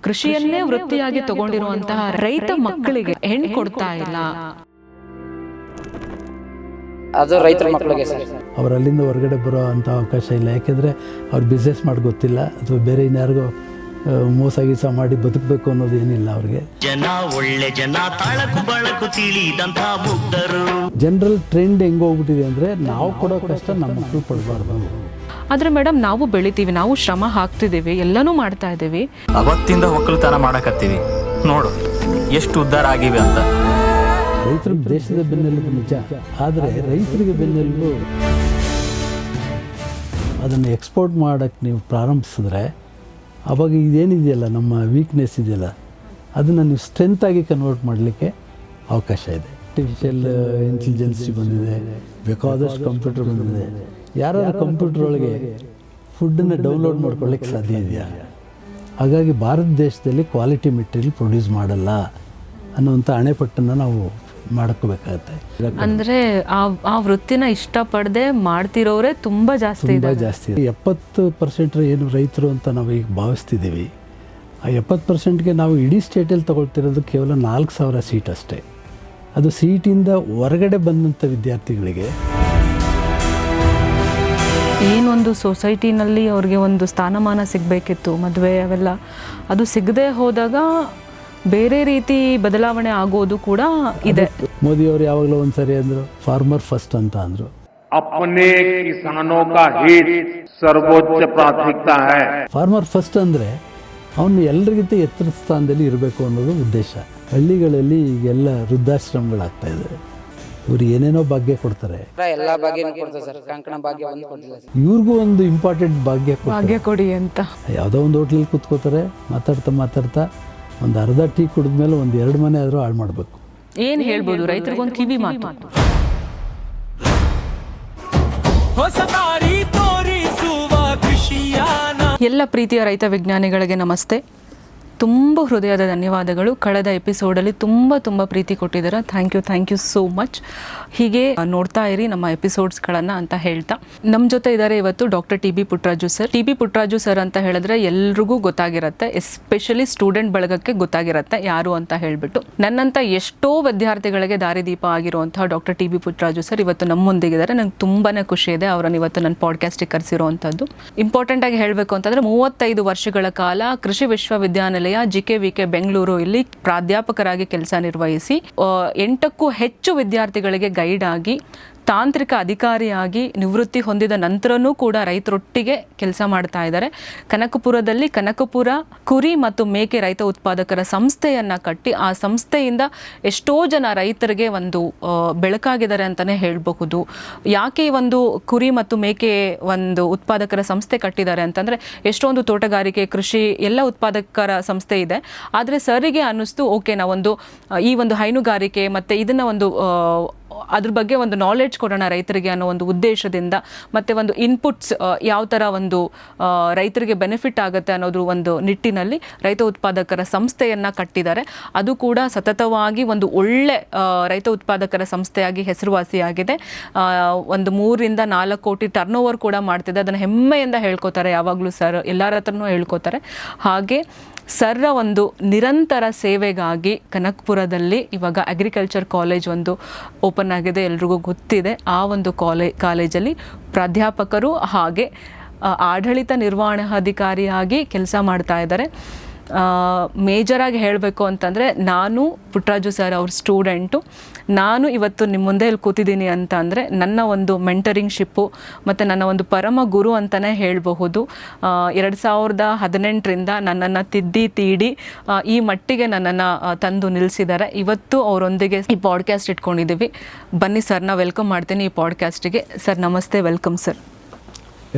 ಕೃಷಿಯನ್ನೇ ವೃತ್ತಿಯಾಗಿ ತಗೊಂಡಿರುವಂತಹ ರೈತ ಮಕ್ಕಳಿಗೆ ಹೆಣ್ಣು ಕೊಡ್ತಾ ಇಲ್ಲ. ಅದು ರೈತರ ಮಕ್ಕಳಿಗೆ ಸರ್. ಅವ್ರು ಅಲ್ಲಿಂದ ಹೊರಗಡೆ ಬರೋ ಅಂಥ ಅವಕಾಶ ಇಲ್ಲ. ಯಾಕೆಂದರೆ ಅವ್ರು ಬಿಸ್ನೆಸ್ ಮಾಡಿ ಗೊತ್ತಿಲ್ಲ ಅಥವಾ ಬೇರೆ ಇನ್ಯಾರಿಗೋ ಮೋಸ ಗೀಸ ಮಾಡಿ ಬದುಕಬೇಕು ಅನ್ನೋದು ಏನಿಲ್ಲ ಅವ್ರಿಗೆ. ಜನ ಒಳ್ಳೆ ಜನ ತಾಳಕು ಬಳಕು ತಿಳಿದಂಥ ಮುಗ್ಧರು. ಜನರಲ್ ಟ್ರೆಂಡ್ ಹೆಂಗೆ ಹೋಗ್ಬಿಟ್ಟಿದೆ ಅಂದರೆ ನಾವು ಕೊಡೋ ಕಷ್ಟ ನಮ್ಮ ಮಕ್ಕಳು ಪಡಬಾರ್ದು. ಆದರೆ ಮೇಡಮ್, ನಾವು ಬೆಳಿತೀವಿ, ನಾವು ಶ್ರಮ ಹಾಕ್ತಿದ್ದೀವಿ, ಎಲ್ಲನೂ ಮಾಡ್ತಾ ಇದ್ದೀವಿ. ಅವತ್ತಿಂದ ಒಕ್ಕಲುತನ ಮಾಡಕತ್ತೀವಿ, ನೋಡು ಎಷ್ಟು ಉದ್ಧಾರ ಆಗಿವೆ ಅಂತ. ರೈತರು ದೇಶದ ಬೆನ್ನೆಲುಬು ನಿಜ, ಆದರೆ ರೈತರಿಗೆ ಬೆನ್ನೆಲುಬು ಅದನ್ನು ಎಕ್ಸ್ಪೋರ್ಟ್ ಮಾಡೋಕ್ಕೆ ನೀವು ಪ್ರಾರಂಭಿಸಿದ್ರೆ ಆವಾಗ ಇದೇನಿದೆಯಲ್ಲ, ನಮ್ಮ ವೀಕ್ನೆಸ್ ಇದೆಯಲ್ಲ, ಅದನ್ನು ನೀವು ಸ್ಟ್ರೆಂತಾಗಿ ಕನ್ವರ್ಟ್ ಮಾಡಲಿಕ್ಕೆ ಅವಕಾಶ ಇದೆ. ಆರ್ಟಿಫಿಷಿಯಲ್ ಇಂಟೆಲಿಜೆನ್ಸಿ ಬಂದಿದೆ, ಬೇಕಾದಷ್ಟು ಕಂಪ್ಯೂಟರ್ ಬಂದಿದೆ. ಯಾರು ಕಂಪ್ಯೂಟರ್ ಒಳಗೆ ಫುಡ್ಡನ್ನು ಡೌನ್ಲೋಡ್ ಮಾಡ್ಕೊಳ್ಳಿಕ್ಕೆ ಸಾಧ್ಯ ಇದೆಯಾ? ಹಾಗಾಗಿ ಭಾರತ ದೇಶದಲ್ಲಿ ಕ್ವಾಲಿಟಿ ಮೆಟೀರಿಯಲ್ ಪ್ರೊಡ್ಯೂಸ್ ಮಾಡಲ್ಲ ಅನ್ನೋವಂಥ ಅಣೆಪಟ್ಟನ್ನು ನಾವು ಮಾಡ್ಕೋಬೇಕಾಗತ್ತೆ. ಅಂದರೆ ಆ ವೃತ್ತಿನ ಇಷ್ಟಪಡದೆ ಮಾಡ್ತಿರೋರೇ ತುಂಬ ಜಾಸ್ತಿ. 70% ಏನು ರೈತರು ಅಂತ ನಾವು ಈಗ ಭಾವಿಸ್ತಿದ್ದೀವಿ. ಆ 70%ಗೆ ನಾವು ಇಡೀ ಸ್ಟೇಟಲ್ಲಿ ತಗೊಳ್ತಿರೋದು ಕೇವಲ 4,000 ಸೀಟ್ ಅಷ್ಟೇ. ಅದು ಸೀಟಿಂದ ಹೊರಗಡೆ ಬಂದಂಥ ವಿದ್ಯಾರ್ಥಿಗಳಿಗೆ ಏನೊಂದು ಸೊಸೈಟಿನಲ್ಲಿ ಅವ್ರಿಗೆ ಒಂದು ಸ್ಥಾನಮಾನ ಸಿಗಬೇಕಿತ್ತು, ಮದುವೆ ಅವೆಲ್ಲ, ಅದು ಸಿಗದೆ ಹೋದಾಗ ಬೇರೆ ರೀತಿ ಬದಲಾವಣೆ ಆಗೋದು ಕೂಡ ಇದೆ. ಮೋದಿಯವರು ಯಾವಾಗಲೂ ಒಂದ್ಸರಿ ಅಂದರು ಫಾರ್ಮರ್ ಫಸ್ಟ್ ಅಂತ ಅಂದರು. अपने किसानों का हित सर्वोच्च प्राथमिकता है. ಫಾರ್ಮರ್ ಫಸ್ಟ್ ಅಂದರೆ ಅವನು ಎಲ್ಲರಿಗಿಂತ ಎತ್ತರದ ಸ್ಥಾನದಲ್ಲಿ ಇರಬೇಕು ಅನ್ನೋದು ಉದ್ದೇಶ. ಹಳ್ಳಿಗಳಲ್ಲಿ ಈಗೆಲ್ಲ ವೃದ್ಧಾಶ್ರಮಗಳಾಗ್ತಾ ಇದೆ. ಇವ್ರು ಏನೇನೋ ಭಾಗ್ಯ ಕೊಡ್ತಾರೆ, ಎಲ್ಲ ಭಾಗ್ಯನೂ ಕೊಡ್ತಾರೆ ಸರ್. ಕಂಕಣ ಭಾಗ್ಯ ಒಂದು ಕೊಟ್ಟಿಲ್ಲ ಸರ್. ಇವ್ರಿಗೂ ಒಂದು ಇಂಪಾರ್ಟೆಂಟ್ ಭಾಗ್ಯ ಕೊಡಿ ಅಂತ ಯಾವುದೋ ಒಂದು ಹೋಟ್ಲಲ್ಲಿ ಕೂತ್ಕೋತಾರೆ, ಮಾತಾಡ್ತಾ ಒಂದು ಅರ್ಧ ಟೀ ಕುಡಿದ್ಮೇಲೆ ಒಂದು 2 ಮನೆ ಆದರೂ ಹಾಳು ಮಾಡಬೇಕು. ಏನು ಹೇಳ್ಬೋದು ರೈತರಿಗೊಂದು ಕಿವಿ ಮಾತು. ಎಲ್ಲ ಪ್ರೀತಿಯ ರೈತ ವಿಜ್ಞಾನಿಗಳಿಗೆ ನಮಸ್ತೆ. ತುಂಬ ಹೃದಯದ ಧನ್ಯವಾದಗಳು. ಕಳೆದ ಎಪಿಸೋಡಲ್ಲಿ ತುಂಬ ಪ್ರೀತಿ ಕೊಟ್ಟಿದ್ದಾರೆ. Thank you so much. ಹೀಗೆ ನೋಡ್ತಾ ಇರಿ ನಮ್ಮ ಎಪಿಸೋಡ್ಸ್ಗಳನ್ನು ಅಂತ ಹೇಳ್ತಾ, ನಮ್ಮ ಜೊತೆ ಇದ್ದಾರೆ ಇವತ್ತು doctor T B Puttaraju sir. T B Puttaraju sir ಅಂತ ಹೇಳಿದ್ರೆ ಎಲ್ರಿಗೂ ಗೊತ್ತಾಗಿರುತ್ತೆ, ಎಸ್ಪೆಷಲಿ ಸ್ಟೂಡೆಂಟ್ ಬಳಗಕ್ಕೆ ಗೊತ್ತಾಗಿರುತ್ತೆ ಯಾರು ಅಂತ ಹೇಳಿಬಿಟ್ಟು. ನನ್ನಂಥ ಎಷ್ಟೋ ವಿದ್ಯಾರ್ಥಿಗಳಿಗೆ ದಾರಿದೀಪ ಆಗಿರುವಂತಹ doctor T B Puttaraju sir ಇವತ್ತು ನಮ್ಮೊಂದಿಗಿದ್ದಾರೆ. ನಂಗೆ ತುಂಬಾ ಖುಷಿ ಇದೆ ಅವರನ್ನು ಇವತ್ತು ನನ್ನ ಪಾಡ್ಕಾಸ್ಟಿಗೆ ಕರೆಸಿರುವಂಥದ್ದು. ಇಂಪಾರ್ಟೆಂಟ್ ಆಗಿ ಹೇಳಬೇಕು ಅಂತಂದರೆ 35 ವರ್ಷಗಳ ಕಾಲ ಕೃಷಿ ವಿಶ್ವವಿದ್ಯಾನಿಲಯ JKVK ಬೆಂಗಳೂರು ಇಲ್ಲಿ ಪ್ರಾಧ್ಯಾಪಕರಾಗಿ ಕೆಲಸ ನಿರ್ವಹಿಸಿ 8ಕ್ಕೂ ಹೆಚ್ಚು ವಿದ್ಯಾರ್ಥಿಗಳಿಗೆ ಗೈಡ್ ಆಗಿ ತಾಂತ್ರಿಕ ಅಧಿಕಾರಿಯಾಗಿ ನಿವೃತ್ತಿ ಹೊಂದಿದ ನಂತರನೂ ಕೂಡ ರೈತರೊಟ್ಟಿಗೆ ಕೆಲಸ ಮಾಡ್ತಾ ಇದ್ದಾರೆ. ಕನಕಪುರದಲ್ಲಿ ಕನಕಪುರ ಕುರಿ ಮತ್ತು ಮೇಕೆ ರೈತ ಉತ್ಪಾದಕರ ಸಂಸ್ಥೆಯನ್ನು ಕಟ್ಟಿ ಆ ಸಂಸ್ಥೆಯಿಂದ ಎಷ್ಟೋ ಜನ ರೈತರಿಗೆ ಒಂದು ಬೆಳಕಾಗಿದ್ದಾರೆ ಅಂತಲೇ ಹೇಳಬಹುದು. ಯಾಕೆ ಈ ಒಂದು ಕುರಿ ಮತ್ತು ಮೇಕೆ ಒಂದು ಉತ್ಪಾದಕರ ಸಂಸ್ಥೆ ಕಟ್ಟಿದ್ದಾರೆ ಅಂತಂದರೆ, ಎಷ್ಟೊಂದು ತೋಟಗಾರಿಕೆ ಕೃಷಿ ಎಲ್ಲ ಉತ್ಪಾದಕರ ಸಂಸ್ಥೆ ಇದೆ. ಆದರೆ ಸರಿಗೆ ಅನ್ನಿಸ್ತು, ಓಕೆ ನಾವೊಂದು ಈ ಒಂದು ಹೈನುಗಾರಿಕೆ ಮತ್ತು ಇದನ್ನು ಒಂದು ಅದ್ರ ಬಗ್ಗೆ ಒಂದು ನಾಲೆಡ್ಜ್ ಕೊಡೋಣ ರೈತರಿಗೆ ಅನ್ನೋ ಒಂದು ಉದ್ದೇಶದಿಂದ, ಮತ್ತು ಒಂದು ಇನ್ಪುಟ್ಸ್ ಯಾವ ಥರ ಒಂದು ರೈತರಿಗೆ ಬೆನಿಫಿಟ್ ಆಗುತ್ತೆ ಅನ್ನೋದ್ರ ಒಂದು ನಿಟ್ಟಿನಲ್ಲಿ ರೈತ ಉತ್ಪಾದಕರ ಸಂಸ್ಥೆಯನ್ನು ಕಟ್ಟಿದ್ದಾರೆ. ಅದು ಕೂಡ ಸತತವಾಗಿ ಒಂದು ಒಳ್ಳೆ ರೈತ ಉತ್ಪಾದಕರ ಸಂಸ್ಥೆಯಾಗಿ ಹೆಸರುವಾಸಿಯಾಗಿದೆ. ಒಂದು 3ರಿಂದ 4 ಕೋಟಿ ಟರ್ನ್ ಓವರ್ ಕೂಡ ಮಾಡ್ತಿದೆ. ಅದನ್ನು ಹೆಮ್ಮೆಯಿಂದ ಹೇಳ್ಕೊತಾರೆ ಯಾವಾಗಲೂ ಸರ್, ಎಲ್ಲರ ಹತ್ರನೂ ಹೇಳ್ಕೊತಾರೆ. ಹಾಗೆ ಸರ್ರ ಒಂದು ನಿರಂತರ ಸೇವೆಗಾಗಿ ಕನಕಪುರದಲ್ಲಿ ಇವಾಗ ಅಗ್ರಿಕಲ್ಚರ್ ಕಾಲೇಜ್ ಒಂದು ಓಪನ್ ಆಗಿದೆ, ಎಲ್ರಿಗೂ ಗೊತ್ತಿದೆ. ಆ ಒಂದು ಕಾಲೇಜಲ್ಲಿ ಪ್ರಾಧ್ಯಾಪಕರು ಹಾಗೆ ಆಡಳಿತ ನಿರ್ವಹಣಾಧಿಕಾರಿಯಾಗಿ ಕೆಲಸ ಮಾಡ್ತಾ ಇದ್ದಾರೆ. ಮೇಜರಾಗಿ ಹೇಳಬೇಕು ಅಂತಂದರೆ, ನಾನು ಪುಟ್ಟರಾಜು ಸರ್ ಅವ್ರ ಸ್ಟೂಡೆಂಟು. ನಾನು ಇವತ್ತು ನಿಮ್ಮ ಮುಂದೆ ಇಲ್ಲಿ ಕೂತಿದ್ದೀನಿ ಅಂತ ಅಂದರೆ ನನ್ನ ಒಂದು ಮೆಂಟರಿಂಗ್ಶಿಪ್ಪು ಮತ್ತು ನನ್ನ ಒಂದು ಪರಮ ಗುರು ಅಂತಲೇ ಹೇಳಬಹುದು. 2018ರಿಂದ ನನ್ನನ್ನು ತೀಡಿ ಈ ಮಟ್ಟಿಗೆ ನನ್ನನ್ನು ತಂದು ನಿಲ್ಲಿಸಿದ್ದಾರೆ. ಇವತ್ತು ಅವರೊಂದಿಗೆ ಈ ಪಾಡ್ಕಾಸ್ಟ್ ಇಟ್ಕೊಂಡಿದ್ದೀವಿ. ಬನ್ನಿ ಸರ್ನ ವೆಲ್ಕಮ್ ಮಾಡ್ತೀನಿ ಈ ಪಾಡ್ಕಾಸ್ಟಿಗೆ. ಸರ್ ನಮಸ್ತೆ, ವೆಲ್ಕಮ್ ಸರ್.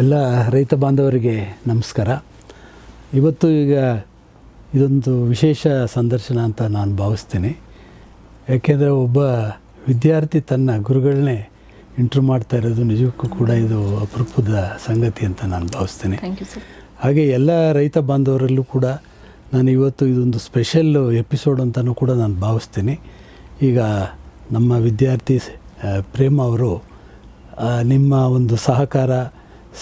ಎಲ್ಲ ರೈತ ಬಾಂಧವರಿಗೆ ನಮಸ್ಕಾರ. ಇವತ್ತು ಇದೊಂದು ವಿಶೇಷ ಸಂದರ್ಶನ ಅಂತ ನಾನು ಭಾವಿಸ್ತೀನಿ. ಯಾಕೆಂದರೆ ಒಬ್ಬ ವಿದ್ಯಾರ್ಥಿ ತನ್ನ ಗುರುಗಳನ್ನೇ ಇಂಟ್ರ್ಯೂ ಮಾಡ್ತಾ ಇರೋದು ನಿಜಕ್ಕೂ ಕೂಡ ಇದು ಅಪರೂಪದ ಸಂಗತಿ ಅಂತ ನಾನು ಭಾವಿಸ್ತೀನಿ. ಹಾಗೆ ಎಲ್ಲ ರೈತ ಬಾಂಧವರಲ್ಲೂ ಕೂಡ ನಾನು ಇವತ್ತು ಇದೊಂದು ಸ್ಪೆಷಲ್ ಎಪಿಸೋಡ್ ಅಂತಲೂ ಕೂಡ ನಾನು ಭಾವಿಸ್ತೀನಿ. ಈಗ ನಮ್ಮ ವಿದ್ಯಾರ್ಥಿ ಪ್ರೇಮ ಅವರು ನಿಮ್ಮ ಒಂದು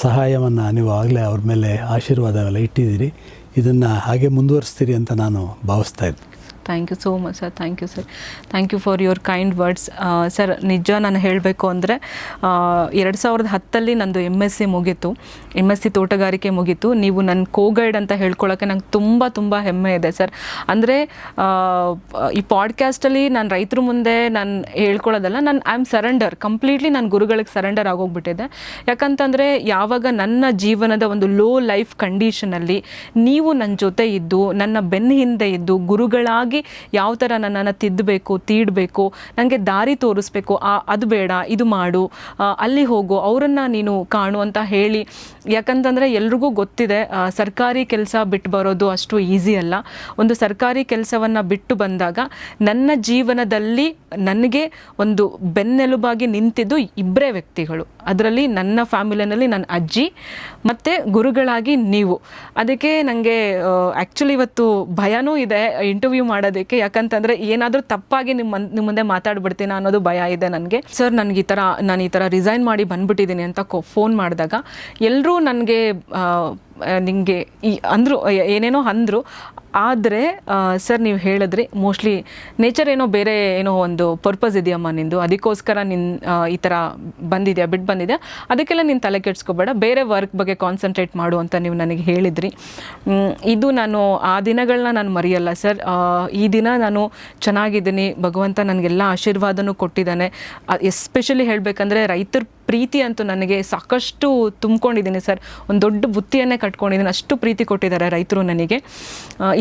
ಸಹಾಯವನ್ನು ನೀವು ಆಗಲೇ ಅವ್ರ ಮೇಲೆ ಆಶೀರ್ವಾದವೆಲ್ಲ ಇಟ್ಟಿದ್ದೀರಿ. ಇದನ್ನು ಹಾಗೆ ಮುಂದುವರಿಸ್ತೀರಿ ಅಂತ ನಾನು ಭಾವಿಸ್ತಾ ಇದ್ದೆ. Thank you so much sir. Thank you sir. Thank you for your kind words. Sir ನಿಜ ನಾನು ಹೇಳಬೇಕು ಅಂದರೆ 2010 ನಂದು MSc ಮುಗೀತು. MSc ತೋಟಗಾರಿಕೆ ಮುಗೀತು. ನೀವು ನನ್ನ ಕೋ-ಗೈಡ್ ಅಂತ ಹೇಳ್ಕೊಳ್ಳೋಕ್ಕೆ ನಂಗೆ ತುಂಬ ಹೆಮ್ಮೆ ಇದೆ ಸರ್. ಅಂದರೆ ಈ ಪಾಡ್ಕ್ಯಾಸ್ಟಲ್ಲಿ ನಾನು ರೈತರ ಮುಂದೆ ನಾನು ಹೇಳ್ಕೊಳ್ಳೋದಲ್ಲ, ನಾನು ಐ ಆಮ್ ಸರೆಂಡರ್, ಕಂಪ್ಲೀಟ್ಲಿ ನಾನು ಗುರುಗಳಿಗೆ ಸರೆಂಡರ್ ಆಗೋಗ್ಬಿಟ್ಟಿದೆ. ಯಾಕಂತಂದರೆ ಯಾವಾಗ ನನ್ನ ಜೀವನದ ಒಂದು ಲೋ ಲೈಫ್ ಕಂಡೀಷನಲ್ಲಿ ನೀವು ನನ್ನ ಜೊತೆ ಇದ್ದು, ನನ್ನ ಬೆನ್ನ ಹಿಂದೆ ಇದ್ದು, ಗುರುಗಳಾಗಿ ಯಾವ ಥರ ನನ್ನನ್ನು ತಿದ್ದಬೇಕು, ತೀಡಬೇಕು, ನನಗೆ ದಾರಿ ತೋರಿಸ್ಬೇಕು, ಅದು ಬೇಡ ಇದು ಮಾಡು, ಅಲ್ಲಿ ಹೋಗು, ಅವರನ್ನು ನೀನು ಕಾಣು ಅಂತ ಹೇಳಿ. ಯಾಕಂತಂದರೆ ಎಲ್ರಿಗೂ ಗೊತ್ತಿದೆ ಸರ್ಕಾರಿ ಕೆಲಸ ಬಿಟ್ಟು ಬರೋದು ಅಷ್ಟು ಈಸಿ ಅಲ್ಲ. ಒಂದು ಸರ್ಕಾರಿ ಕೆಲಸವನ್ನು ಬಿಟ್ಟು ಬಂದಾಗ ನನ್ನ ಜೀವನದಲ್ಲಿ ನನಗೆ ಒಂದು ಬೆನ್ನೆಲುಬಾಗಿ ನಿಂತಿದ್ದು ಇಬ್ಬರೇ ವ್ಯಕ್ತಿಗಳು. ಅದರಲ್ಲಿ ನನ್ನ ಫ್ಯಾಮಿಲಿನಲ್ಲಿ ನನ್ನ ಅಜ್ಜಿ ಮತ್ತು ಗುರುಗಳಾಗಿ ನೀವು. ಅದಕ್ಕೆ ನನಗೆ ಆ್ಯಕ್ಚುಲಿ ಇವತ್ತು ಭಯನೂ ಇದೆ ಇಂಟರ್ವ್ಯೂ ಮಾಡೋದಕ್ಕೆ. ಯಾಕಂತಂದರೆ ಏನಾದರೂ ತಪ್ಪಾಗಿ ನಿಮ್ಮ ಮುಂದೆ ಮಾತಾಡ್ಬಿಡ್ತೀನಿ ಅನ್ನೋದು ಭಯ ಇದೆ ನನಗೆ. ಸರ್ ನಾನು ಈ ಥರ ರಿಸೈನ್ ಮಾಡಿ ಬಂದುಬಿಟ್ಟಿದ್ದೀನಿ ಅಂತ ಫೋನ್ ಮಾಡಿದಾಗ ಎಲ್ಲರೂ ನನಗೆ ನಿಮಗೆ ಅಂದರು, ಏನೇನೋ ಅಂದರು. ಆದರೆ ಸರ್ ನೀವು ಹೇಳಿದ್ರಿ ಮೋಸ್ಟ್ಲಿ ನೇಚರ್ ಬೇರೆ ಒಂದು ಪರ್ಪಸ್ ಇದೆಯಮ್ಮ ನಿಂದು, ಅದಕ್ಕೋಸ್ಕರ ಈ ಥರ ಬಿಟ್ಟು ಬಂದಿದೆ, ಅದಕ್ಕೆಲ್ಲ ನೀನು ತಲೆ ಕೆಡಿಸ್ಕೋಬೇಡ, ಬೇರೆ ವರ್ಕ್ ಬಗ್ಗೆ ಕಾನ್ಸಂಟ್ರೇಟ್ ಮಾಡು ಅಂತ ನೀವು ನನಗೆ ಹೇಳಿದ್ರಿ. ಇದು ನಾನು ಆ ದಿನಗಳನ್ನ ನಾನು ಮರೆಯಲ್ಲ ಸರ್. ಈ ದಿನ ನಾನು ಚೆನ್ನಾಗಿದ್ದೀನಿ, ಭಗವಂತ ನನಗೆಲ್ಲ ಆಶೀರ್ವಾದನೂ ಕೊಟ್ಟಿದ್ದಾನೆ. ಎಸ್ಪೆಷಲಿ ಹೇಳಬೇಕಂದ್ರೆ ರೈತರ ಪ್ರೀತಿ ಅಂತೂ ನನಗೆ ಸಾಕಷ್ಟು ತುಂಬ್ಕೊಂಡಿದ್ದೀನಿ ಸರ್. ಒಂದು ದೊಡ್ಡ ಬುತ್ತಿಯನ್ನೇ ಕಟ್ಕೊಂಡಿದ್ದೀನಿ, ಅಷ್ಟು ಪ್ರೀತಿ ಕೊಟ್ಟಿದ್ದಾರೆ ರೈತರು ನನಗೆ.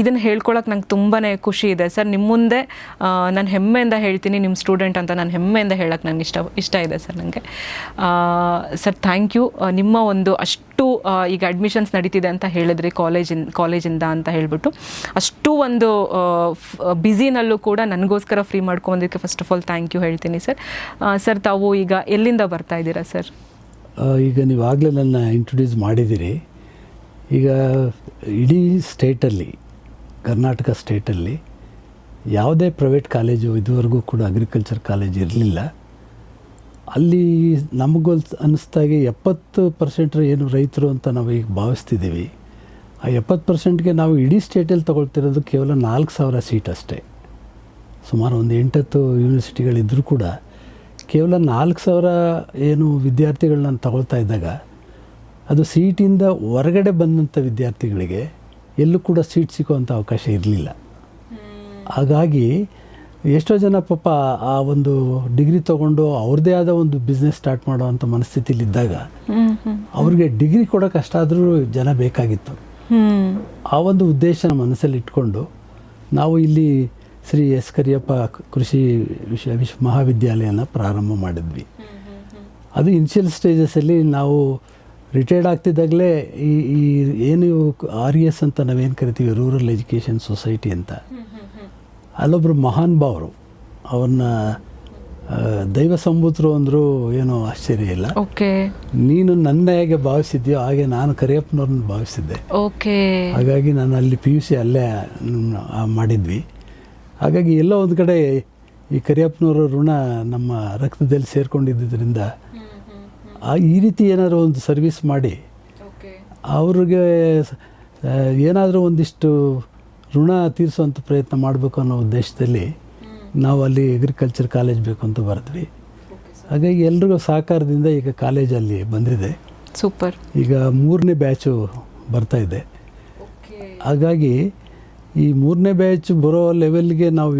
ಇದನ್ನು ಹೇಳ್ಕೊಳಕ್ಕೆ ನಂಗೆ ತುಂಬಾ ಖುಷಿ ಇದೆ ಸರ್. ನಿಮ್ಮ ಮುಂದೆ ನಾನು ಹೆಮ್ಮೆಯಿಂದ ಹೇಳ್ತೀನಿ, ನಿಮ್ಮ ಸ್ಟೂಡೆಂಟ್ ಅಂತ ನಾನು ಹೆಮ್ಮೆಯಿಂದ ಹೇಳೋಕ್ಕೆ ನನಗೆ ಇಷ್ಟ ಇದೆ ಸರ್ ನನಗೆ. Sir thank you. ನಿಮ್ಮ ಒಂದು ಅಷ್ಟು ಈಗ ಅಡ್ಮಿಷನ್ಸ್ ನಡೀತಿದೆ ಅಂತ ಹೇಳಿದ್ರಿ ಕಾಲೇಜಿಂದ ಅಂತ ಹೇಳಿಬಿಟ್ಟು, ಅಷ್ಟು ಒಂದು ಬ್ಯುಸಿನಲ್ಲೂ ಕೂಡ ನನಗೋಸ್ಕರ ಫ್ರೀ ಮಾಡ್ಕೊಂಡೋದಕ್ಕೆ first of all thank you ಹೇಳ್ತೀನಿ ಸರ್. ಸರ್ ತಾವು ಈಗ ಎಲ್ಲಿಂದ ಬರ್ತಾ ಇದ್ದೀರಾ ಸರ್? ಈಗ ನೀವಾಗಲೇ ನನ್ನ ಇಂಟ್ರೊಡ್ಯೂಸ್ ಮಾಡಿದ್ದೀರಿ. ಈಗ ಇಡೀ ಸ್ಟೇಟಲ್ಲಿ, ಕರ್ನಾಟಕ ಸ್ಟೇಟಲ್ಲಿ ಯಾವುದೇ ಪ್ರೈವೇಟ್ ಕಾಲೇಜು ಇದುವರೆಗೂ ಕೂಡ ಅಗ್ರಿಕಲ್ಚರ್ ಕಾಲೇಜ್ ಇರಲಿಲ್ಲ. ಅಲ್ಲಿ ನಮಗೂ ಅನ್ನಿಸ್ದಾಗೆ 70% ಏನು ರೈತರು ಅಂತ ನಾವು ಈಗ ಭಾವಿಸ್ತಿದ್ದೀವಿ. ಆ 70%ಗೆ ನಾವು ಇಡೀ ಸ್ಟೇಟಲ್ಲಿ ತೊಗೊಳ್ತಿರೋದು ಕೇವಲ 4,000 ಸೀಟ್ ಅಷ್ಟೇ. ಸುಮಾರು ಒಂದು 8-10 ಯೂನಿವರ್ಸಿಟಿಗಳಿದ್ದರೂ ಕೂಡ ಕೇವಲ 4,000 ಏನು ವಿದ್ಯಾರ್ಥಿಗಳನ್ನ ತಗೊಳ್ತಾ ಇದ್ದಾಗ, ಅದು ಸೀಟಿಂದ ಹೊರಗಡೆ ಬಂದಂಥ ವಿದ್ಯಾರ್ಥಿಗಳಿಗೆ ಎಲ್ಲೂ ಕೂಡ ಸೀಟ್ ಸಿಗೋವಂಥ ಅವಕಾಶ ಇರಲಿಲ್ಲ. ಹಾಗಾಗಿ ಎಷ್ಟೋ ಜನ ಪಾಪ ಆ ಒಂದು ಡಿಗ್ರಿ ತೊಗೊಂಡು ಅವ್ರದ್ದೇ ಆದ ಒಂದು ಬಿಸ್ನೆಸ್ ಸ್ಟಾರ್ಟ್ ಮಾಡೋವಂಥ ಮನಸ್ಥಿತಿಲಿದ್ದಾಗ ಅವ್ರಿಗೆ ಡಿಗ್ರಿ ಕೊಡೋಕೆ ಅಷ್ಟಾದರೂ ಜನ ಬೇಕಾಗಿತ್ತು. ಆ ಒಂದು ಉದ್ದೇಶನ ಮನಸ್ಸಲ್ಲಿ ಇಟ್ಕೊಂಡು ನಾವು ಇಲ್ಲಿ ಶ್ರೀ ಎಸ್ ಕರಿಯಪ್ಪ ಕೃಷಿ ಮಹಾವಿದ್ಯಾಲಯನ ಪ್ರಾರಂಭ ಮಾಡಿದ್ವಿ. ಅದು ಇನಿಷಿಯಲ್ ಸ್ಟೇಜಸಲ್ಲಿ ನಾವು ರಿಟೈರ್ಡ್ ಆಗ್ತಿದ್ದಾಗಲೇ ಈ ಏನು RES ಅಂತ ನಾವೇನು ಕರಿತೀವಿ, ರೂರಲ್ ಎಜುಕೇಷನ್ ಸೊಸೈಟಿ ಅಂತ, ಅಲ್ಲೊಬ್ಬರು ಮಹಾನ್ ಭಾವರು, ಅವ್ರನ್ನ ದೈವ ಸಂಬೂತರು ಅಂದರೂ ಏನೋ ಆಶ್ಚರ್ಯ ಇಲ್ಲ. ನೀನು ನನ್ನ ಹೇಗೆ ಭಾವಿಸಿದ್ಯೋ ಹಾಗೆ ನಾನು ಕರಿಯಪ್ಪನವ್ರನ್ನ ಭಾವಿಸಿದ್ದೆ. ಹಾಗಾಗಿ ನಾನು ಅಲ್ಲಿ PUC ಅಲ್ಲೇ ಮಾಡಿದ್ವಿ. ಹಾಗಾಗಿ ಎಲ್ಲೋ ಒಂದು ಕಡೆ ಈ ಕರಿಯಪ್ಪನವರ ಋಣ ನಮ್ಮ ರಕ್ತದಲ್ಲಿ ಸೇರ್ಕೊಂಡಿದ್ದರಿಂದ ಈ ರೀತಿ ಏನಾದರೂ ಒಂದು ಸರ್ವಿಸ್ ಮಾಡಿ ಅವ್ರಿಗೆ ಏನಾದರೂ ಒಂದಿಷ್ಟು ಋಣ ತೀರಿಸುವಂಥ ಪ್ರಯತ್ನ ಮಾಡಬೇಕು ಅನ್ನೋ ಉದ್ದೇಶದಲ್ಲಿ ನಾವು ಅಲ್ಲಿ ಅಗ್ರಿಕಲ್ಚರ್ ಕಾಲೇಜ್ ಬೇಕು ಅಂತ ಬರೆದ್ವಿ. ಹಾಗಾಗಿ ಎಲ್ರಿಗೂ ಸಹಕಾರದಿಂದ ಈಗ ಕಾಲೇಜಲ್ಲಿ ಬಂದಿದೆ. ಸೂಪರ್. ಈಗ 3ನೇ ಬ್ಯಾಚು ಬರ್ತಾ ಇದೆ. ಹಾಗಾಗಿ ಈ 3ನೇ ಬ್ಯಾಚ್ ಬರೋ ಲೆವೆಲ್ಗೆ ನಾವು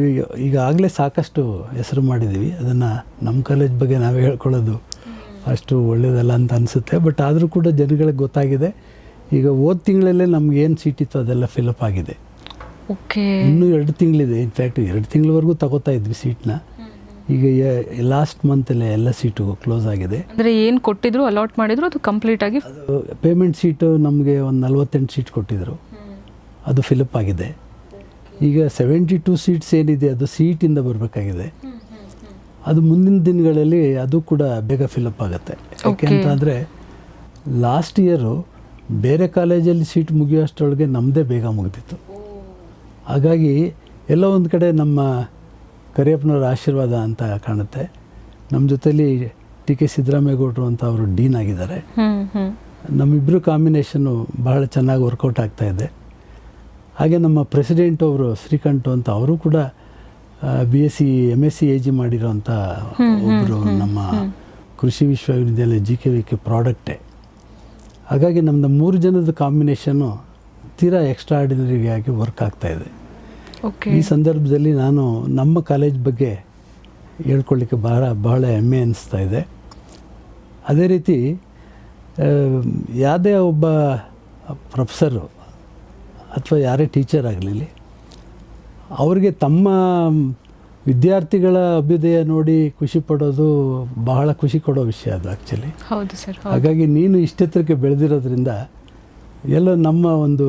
ಈಗಾಗಲೇ ಸಾಕಷ್ಟು ಹೆಸರು ಮಾಡಿದ್ದೀವಿ. ಅದನ್ನು ನಮ್ಮ ಕಾಲೇಜ್ ಬಗ್ಗೆ ನಾವೇ ಹೇಳ್ಕೊಳ್ಳೋದು ಅಷ್ಟು ಒಳ್ಳೆಯದಲ್ಲ ಅಂತ ಅನಿಸುತ್ತೆ. ಬಟ್ ಆದರೂ ಕೂಡ ಜನಗಳಿಗೆ ಗೊತ್ತಾಗಿದೆ. ಈಗ ಹೋದ ತಿಂಗಳಲ್ಲೇ ನಮ್ಗೆ ಏನು ಸೀಟ್ ಇತ್ತು ಅದೆಲ್ಲ ಫಿಲಪ್ ಆಗಿದೆ. ಇನ್ನೂ 2 ತಿಂಗಳಿದೆ. ಇನ್ಫ್ಯಾಕ್ಟ್ 2 ತಿಂಗಳವರೆಗೂ ತಗೋತಾ ಇದ್ವಿ ಸೀಟ್ನ. ಈಗ ಲಾಸ್ಟ್ ಮಂತಲ್ಲೇ ಎಲ್ಲ ಸೀಟು ಕ್ಲೋಸ್ ಆಗಿದೆ. ಅಂದರೆ ಏನು ಕೊಟ್ಟಿದ್ರು ಅಲಾಟ್ ಮಾಡಿದ್ರು ಅದು ಕಂಪ್ಲೀಟ್ ಆಗಿ ಪೇಮೆಂಟ್ ಸೀಟು ನಮಗೆ ಒಂದು 48 ಸೀಟ್ ಕೊಟ್ಟಿದ್ದರು, ಅದು ಫಿಲಪ್ ಆಗಿದೆ. ಈಗ 72 ಸೀಟ್ಸ್ ಏನಿದೆ ಅದು ಸೀಟಿಂದ ಬರಬೇಕಾಗಿದೆ. ಅದು ಮುಂದಿನ ದಿನಗಳಲ್ಲಿ ಅದು ಕೂಡ ಬೇಗ ಫಿಲಪ್ ಆಗುತ್ತೆ. ಯಾಕೆ ಅಂತಂದರೆ ಲಾಸ್ಟ್ ಇಯರು ಬೇರೆ ಕಾಲೇಜಲ್ಲಿ ಸೀಟ್ ಮುಗಿಯೋಷ್ಟರೊಳಗೆ ನಮ್ಮದೇ ಬೇಗ ಮುಗಿದಿತ್ತು. ಹಾಗಾಗಿ ಎಲ್ಲ ಒಂದು ಕಡೆ ನಮ್ಮ ಕರಿಯಪ್ಪನವರ ಆಶೀರ್ವಾದ ಅಂತ ಕಾಣುತ್ತೆ. ನಮ್ಮ ಜೊತೆಲಿ TK ಸಿದ್ದರಾಮೇಗೌಡರು ಅಂತ ಅವರು ಡೀನ್ ಆಗಿದ್ದಾರೆ. ನಮ್ಮಿಬ್ಬರು ಕಾಂಬಿನೇಷನ್ನು ಬಹಳ ಚೆನ್ನಾಗಿ ವರ್ಕೌಟ್ ಆಗ್ತಾ ಇದೆ. ಹಾಗೆ ನಮ್ಮ ಪ್ರೆಸಿಡೆಂಟ್ ಅವರು ಶ್ರೀಕಂಠ್ ಅಂತ ಅವರು ಕೂಡ BSc MSc AG ಮಾಡಿರೋಂಥ ಒಬ್ಬರು ನಮ್ಮ ಕೃಷಿ ವಿಶ್ವವಿದ್ಯಾಲಯ GKVK ಪ್ರಾಡಕ್ಟೇ. ಹಾಗಾಗಿ ನಮ್ಮದು 3 ಜನದ ಕಾಂಬಿನೇಷನ್ನು ತೀರಾ ಎಕ್ಸ್ಟ್ರಾಆರ್ಡಿನರಿಯಾಗಿ ವರ್ಕ್ ಆಗ್ತಾಯಿದೆ. ಓಕೆ. ಈ ಸಂದರ್ಭದಲ್ಲಿ ನಾನು ನಮ್ಮ ಕಾಲೇಜ್ ಬಗ್ಗೆ ಹೇಳ್ಕೊಳ್ಳಿಕ್ಕೆ ಬಹಳ ಹೆಮ್ಮೆ ಅನ್ನಿಸ್ತಾ ಇದೆ. ಅದೇ ರೀತಿ ಯಾವುದೇ ಒಬ್ಬ ಪ್ರೊಫೆಸರು ಅಥವಾ ಯಾರೇ ಟೀಚರ್ ಆಗಲಿ ಅವರಿಗೆ ತಮ್ಮ ವಿದ್ಯಾರ್ಥಿಗಳ ಅಭ್ಯುದಯ ನೋಡಿ ಖುಷಿ ಪಡೋದು ಬಹಳ ಖುಷಿ ಕೊಡೋ ವಿಷಯ ಅದು ಆ್ಯಕ್ಚುಲಿ. ಹೌದು ಸರ್. ಹಾಗಾಗಿ ನೀನು ಇಷ್ಟೆತ್ತರಕ್ಕೆ ಬೆಳೆದಿರೋದ್ರಿಂದ ಎಲ್ಲ ನಮ್ಮ ಒಂದು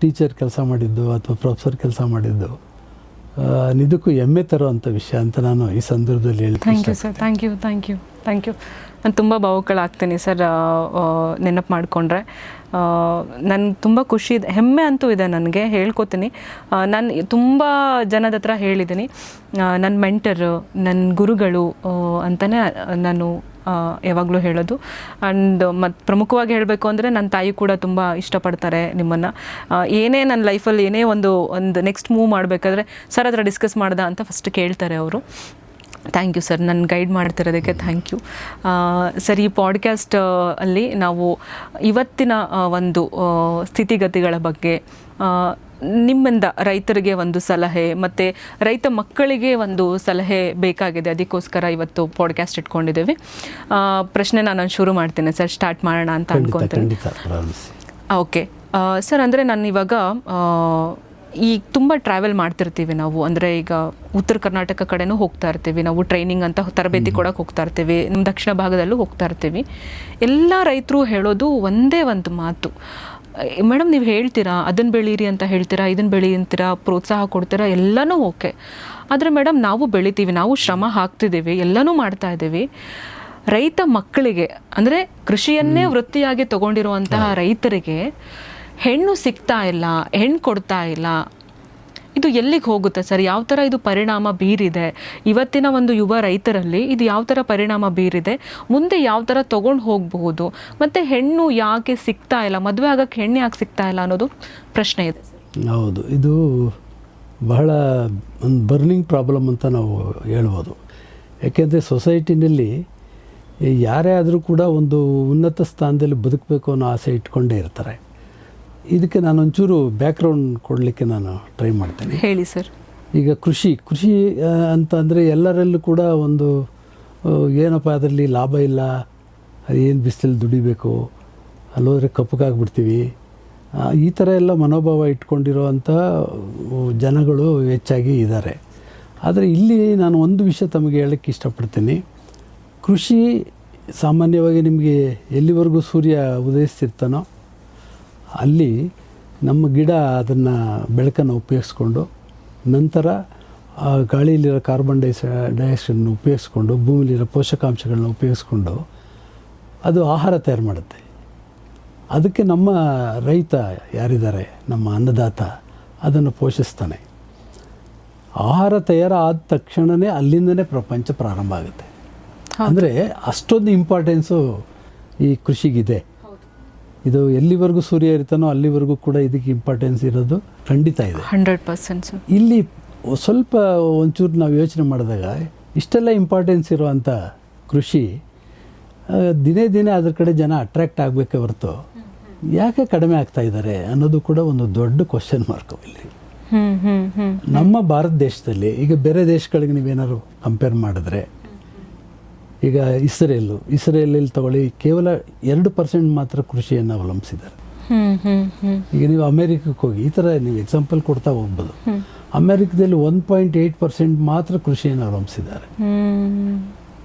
ಟೀಚರ್ ಕೆಲಸ ಮಾಡಿದ್ದು ಅಥವಾ ಪ್ರೊಫೆಸರ್ ಕೆಲಸ ಮಾಡಿದ್ದು ನಿಜಕ್ಕೂ ಹೆಮ್ಮೆ ತರುವಂಥ ವಿಷಯ ಅಂತ ನಾನು ಈ ಸಂದರ್ಭದಲ್ಲಿ ಹೇಳ್ತೀನಿ. Thank you sir. Thank you. ನಾನು ತುಂಬ ಭಾವುಕಳಾಗ್ತೀನಿ ಸರ್ ನೆನಪು ಮಾಡಿಕೊಂಡ್ರೆ. ನನಗೆ ತುಂಬ ಖುಷಿ ಇದೆ, ಹೆಮ್ಮೆ ಅಂತೂ ಇದೆ ನನಗೆ, ಹೇಳ್ಕೊತೀನಿ. ನಾನು ತುಂಬ ಜನದ ಹತ್ರ ಹೇಳಿದ್ದೀನಿ, ನನ್ನ ಮೆಂಟರು, ನನ್ನ ಗುರುಗಳು ಅಂತಲೇ ನಾನು ಯಾವಾಗಲೂ ಹೇಳೋದು. ಆ್ಯಂಡ್ ಮತ್ತು ಪ್ರಮುಖವಾಗಿ ಹೇಳಬೇಕು ಅಂದರೆ ನನ್ನ ತಾಯಿ ಕೂಡ ತುಂಬ ಇಷ್ಟಪಡ್ತಾರೆ ನಿಮ್ಮನ್ನು. ಏನೇ ನನ್ನ ಲೈಫಲ್ಲಿ ಏನೇ ಒಂದು ನೆಕ್ಸ್ಟ್ ಮೂವ್ ಮಾಡಬೇಕಾದ್ರೆ ಸರ್ ಹತ್ರ ಡಿಸ್ಕಸ್ ಮಾಡ್ದ ಅಂತ ಫಸ್ಟ್ ಕೇಳ್ತಾರೆ ಅವರು. ಥ್ಯಾಂಕ್ ಯು ಸರ್, ನನ್ನ ಗೈಡ್ ಮಾಡ್ತಿರೋದಕ್ಕೆ ಥ್ಯಾಂಕ್ ಯು ಸರ್. ಈ ಪಾಡ್ಕ್ಯಾಸ್ಟ್ ಅಲ್ಲಿ ನಾವು ಇವತ್ತಿನ ಒಂದು ಸ್ಥಿತಿಗತಿಗಳ ಬಗ್ಗೆ, ನಿಮ್ಮಿಂದ ರೈತರಿಗೆ ಒಂದು ಸಲಹೆ ಮತ್ತು ರೈತ ಮಕ್ಕಳಿಗೆ ಒಂದು ಸಲಹೆ ಬೇಕಾಗಿದೆ, ಅದಕ್ಕೋಸ್ಕರ ಇವತ್ತು ಪಾಡ್ಕ್ಯಾಸ್ಟ್ ಇಟ್ಕೊಂಡಿದ್ದೀವಿ. ಪ್ರಶ್ನೆ ನಾನು ಶುರು ಮಾಡ್ತೇನೆ ಸರ್, ಸ್ಟಾರ್ಟ್ ಮಾಡೋಣ ಅಂತ ಅನ್ಕೊತೀನಿ. ಓಕೆ ಸರ್, ಅಂದರೆ ನಾನು ಇವಾಗ ಈಗ ತುಂಬ ಟ್ರಾವೆಲ್ ಮಾಡ್ತಿರ್ತೀವಿ ನಾವು. ಅಂದರೆ ಈಗ ಉತ್ತರ ಕರ್ನಾಟಕ ಕಡೆನೂ ಹೋಗ್ತಾ ಇರ್ತೀವಿ ನಾವು, ಟ್ರೈನಿಂಗ್ ಅಂತ ತರಬೇತಿ ಕೊಡೋಕೆ ಹೋಗ್ತಾ ಇರ್ತೀವಿ, ನಮ್ಮ ದಕ್ಷಿಣ ಭಾಗದಲ್ಲೂ ಹೋಗ್ತಾ ಇರ್ತೀವಿ. ಎಲ್ಲ ರೈತರು ಹೇಳೋದು ಒಂದೇ ಒಂದು ಮಾತು, ಮೇಡಮ್ ನೀವು ಹೇಳ್ತೀರಾ ಅದನ್ನು ಬೆಳೀರಿ ಅಂತ ಹೇಳ್ತೀರಾ, ಇದನ್ನು ಬೆಳಿ ಅಂತೀರಾ, ಪ್ರೋತ್ಸಾಹ ಕೊಡ್ತೀರಾ, ಎಲ್ಲನೂ ಓಕೆ. ಆದರೆ ಮೇಡಮ್ ನಾವು ಬೆಳಿತೀವಿ, ನಾವು ಶ್ರಮ ಹಾಕ್ತಿದ್ದೀವಿ, ಎಲ್ಲನೂ ಮಾಡ್ತಾ ಇದ್ದೀವಿ. ರೈತ ಮಕ್ಕಳಿಗೆ ಅಂದರೆ ಕೃಷಿಯನ್ನೇ ವೃತ್ತಿಯಾಗಿ ತಗೊಂಡಿರುವಂತಹ ರೈತರಿಗೆ ಹೆಣ್ಣು ಸಿಗ್ತಾ ಇಲ್ಲ, ಹೆಣ್ಣು ಕೊಡ್ತಾ ಇಲ್ಲ, ಇದು ಎಲ್ಲಿಗೆ ಹೋಗುತ್ತೆ ಸರ್? ಯಾವ ಥರ ಇದು ಪರಿಣಾಮ ಬೀರಿದೆ ಇವತ್ತಿನ ಒಂದು ಯುವ ರೈತರಲ್ಲಿ? ಇದು ಯಾವ ಥರ ಪರಿಣಾಮ ಬೀರಿದೆ, ಮುಂದೆ ಯಾವ ಥರ ತೊಗೊಂಡು ಹೋಗಬಹುದು, ಮತ್ತು ಹೆಣ್ಣು ಯಾಕೆ ಸಿಗ್ತಾ ಇಲ್ಲ, ಮದುವೆ ಆಗೋಕ್ಕೆ ಹೆಣ್ಣು ಯಾಕೆ ಸಿಗ್ತಾ ಇಲ್ಲ ಅನ್ನೋದು ಪ್ರಶ್ನೆ ಇದೆ. ಹೌದು, ಇದು ಬಹಳ ಒಂದು ಬರ್ನಿಂಗ್ ಪ್ರಾಬ್ಲಮ್ ಅಂತ ನಾವು ಹೇಳ್ಬೋದು. ಯಾಕೆಂದರೆ ಸೊಸೈಟಿನಲ್ಲಿ ಯಾರೇ ಆದರೂ ಕೂಡ ಒಂದು ಉನ್ನತ ಸ್ಥಾನದಲ್ಲಿ ಬದುಕಬೇಕು ಅನ್ನೋ ಆಸೆ ಇಟ್ಕೊಂಡೇ ಇರ್ತಾರೆ. ಇದಕ್ಕೆ ನಾನು ಒಂಚೂರು ಬ್ಯಾಕ್ಗ್ರೌಂಡ್ ಕೊಡಲಿಕ್ಕೆ ನಾನು ಟ್ರೈ ಮಾಡ್ತೇನೆ. ಹೇಳಿ ಸರ್. ಈಗ ಕೃಷಿ ಅಂತ ಅಂದರೆ ಎಲ್ಲರಲ್ಲೂ ಕೂಡ ಒಂದು ಏನಪ್ಪ ಅದರಲ್ಲಿ ಲಾಭ ಇಲ್ಲ, ಏನು ಬಿಸಿಲಲ್ಲಿ ದುಡಿಬೇಕು, ಅಲ್ಲೋದ್ರೆ ಕಪ್ಪಗಾಗ್ಬಿಡ್ತೀವಿ, ಈ ಥರ ಎಲ್ಲ ಮನೋಭಾವ ಇಟ್ಕೊಂಡಿರೋವಂಥ ಜನಗಳು ಹೆಚ್ಚಾಗಿ ಇದ್ದಾರೆ. ಆದರೆ ಇಲ್ಲಿ ನಾನು ಒಂದು ವಿಷಯ ತಮಗೆ ಹೇಳೋಕ್ಕೆ ಇಷ್ಟಪಡ್ತೀನಿ. ಕೃಷಿ ಸಾಮಾನ್ಯವಾಗಿ ನಿಮಗೆ ಎಲ್ಲಿವರೆಗೂ ಸೂರ್ಯ ಉದಯಿಸ್ತಿರ್ತಾನೋ ಅಲ್ಲಿ ನಮ್ಮ ಗಿಡ ಅದನ್ನು ಬೆಳಕನ್ನು ಉಪಯೋಗಿಸ್ಕೊಂಡು, ನಂತರ ಗಾಳಿಯಲ್ಲಿರೋ ಕಾರ್ಬನ್ ಡೈಆಕ್ಸೈಡನ್ನು ಉಪಯೋಗಿಸ್ಕೊಂಡು, ಭೂಮಿಲಿರೋ ಪೋಷಕಾಂಶಗಳನ್ನ ಉಪಯೋಗಿಸ್ಕೊಂಡು ಅದು ಆಹಾರ ತಯಾರು ಮಾಡುತ್ತೆ. ಅದಕ್ಕೆ ನಮ್ಮ ರೈತ ಯಾರಿದ್ದಾರೆ, ನಮ್ಮ ಅನ್ನದಾತ, ಅದನ್ನು ಪೋಷಿಸ್ತಾನೆ. ಆಹಾರ ತಯಾರಾದ ತಕ್ಷಣವೇ ಅಲ್ಲಿಂದನೇ ಪ್ರಪಂಚ ಪ್ರಾರಂಭ ಆಗುತ್ತೆ. ಅಂದರೆ ಅಷ್ಟೊಂದು ಇಂಪಾರ್ಟೆನ್ಸು ಈ ಕೃಷಿಗಿದೆ. ಇದು ಎಲ್ಲಿವರೆಗೂ ಸೂರ್ಯ ಇರ್ತಾನೋ ಅಲ್ಲಿವರೆಗೂ ಕೂಡ ಇದಕ್ಕೆ ಇಂಪಾರ್ಟೆನ್ಸ್ ಇರೋದು ಖಂಡಿತ ಇದೆ, 100%. ಇಲ್ಲಿ ಸ್ವಲ್ಪ ಒಂಚೂರು ನಾವು ಯೋಚನೆ ಮಾಡಿದಾಗ ಇಷ್ಟೆಲ್ಲ ಇಂಪಾರ್ಟೆನ್ಸ್ ಇರುವಂಥ ಕೃಷಿ ದಿನೇ ದಿನೇ ಅದ್ರ ಕಡೆ ಜನ ಅಟ್ರ್ಯಾಕ್ಟ್ ಆಗಬೇಕೇ ಹೊರತು ಯಾಕೆ ಕಡಿಮೆ ಆಗ್ತಾ ಇದ್ದಾರೆ ಅನ್ನೋದು ಕೂಡ ಒಂದು ದೊಡ್ಡ ಕ್ವಶನ್ ಮಾರ್ಕ್ ಇಲ್ಲಿ. ನಮ್ಮ ಭಾರತ ದೇಶದಲ್ಲಿ ಈಗ ಬೇರೆ ದೇಶಗಳಿಗೆ ನೀವೇನಾದ್ರು ಕಂಪೇರ್ ಮಾಡಿದ್ರೆ, ಈಗ ಇಸ್ರೇಲಲ್ಲಿ ತಗೊಳ್ಳಿ, ಕೇವಲ 2% ಮಾತ್ರ ಕೃಷಿಯನ್ನು ಅವಲಂಬಿಸಿದ್ದಾರೆ. ಈಗ ನೀವು ಅಮೇರಿಕಕ್ಕೆ ಹೋಗಿ ಈ ಥರ ನೀವು ಎಕ್ಸಾಂಪಲ್ ಕೊಡ್ತಾ ಹೋಗ್ಬೋದು. ಅಮೇರಿಕದಲ್ಲಿ 1.8% ಮಾತ್ರ ಕೃಷಿಯನ್ನು ಅವಲಂಬಿಸಿದ್ದಾರೆ.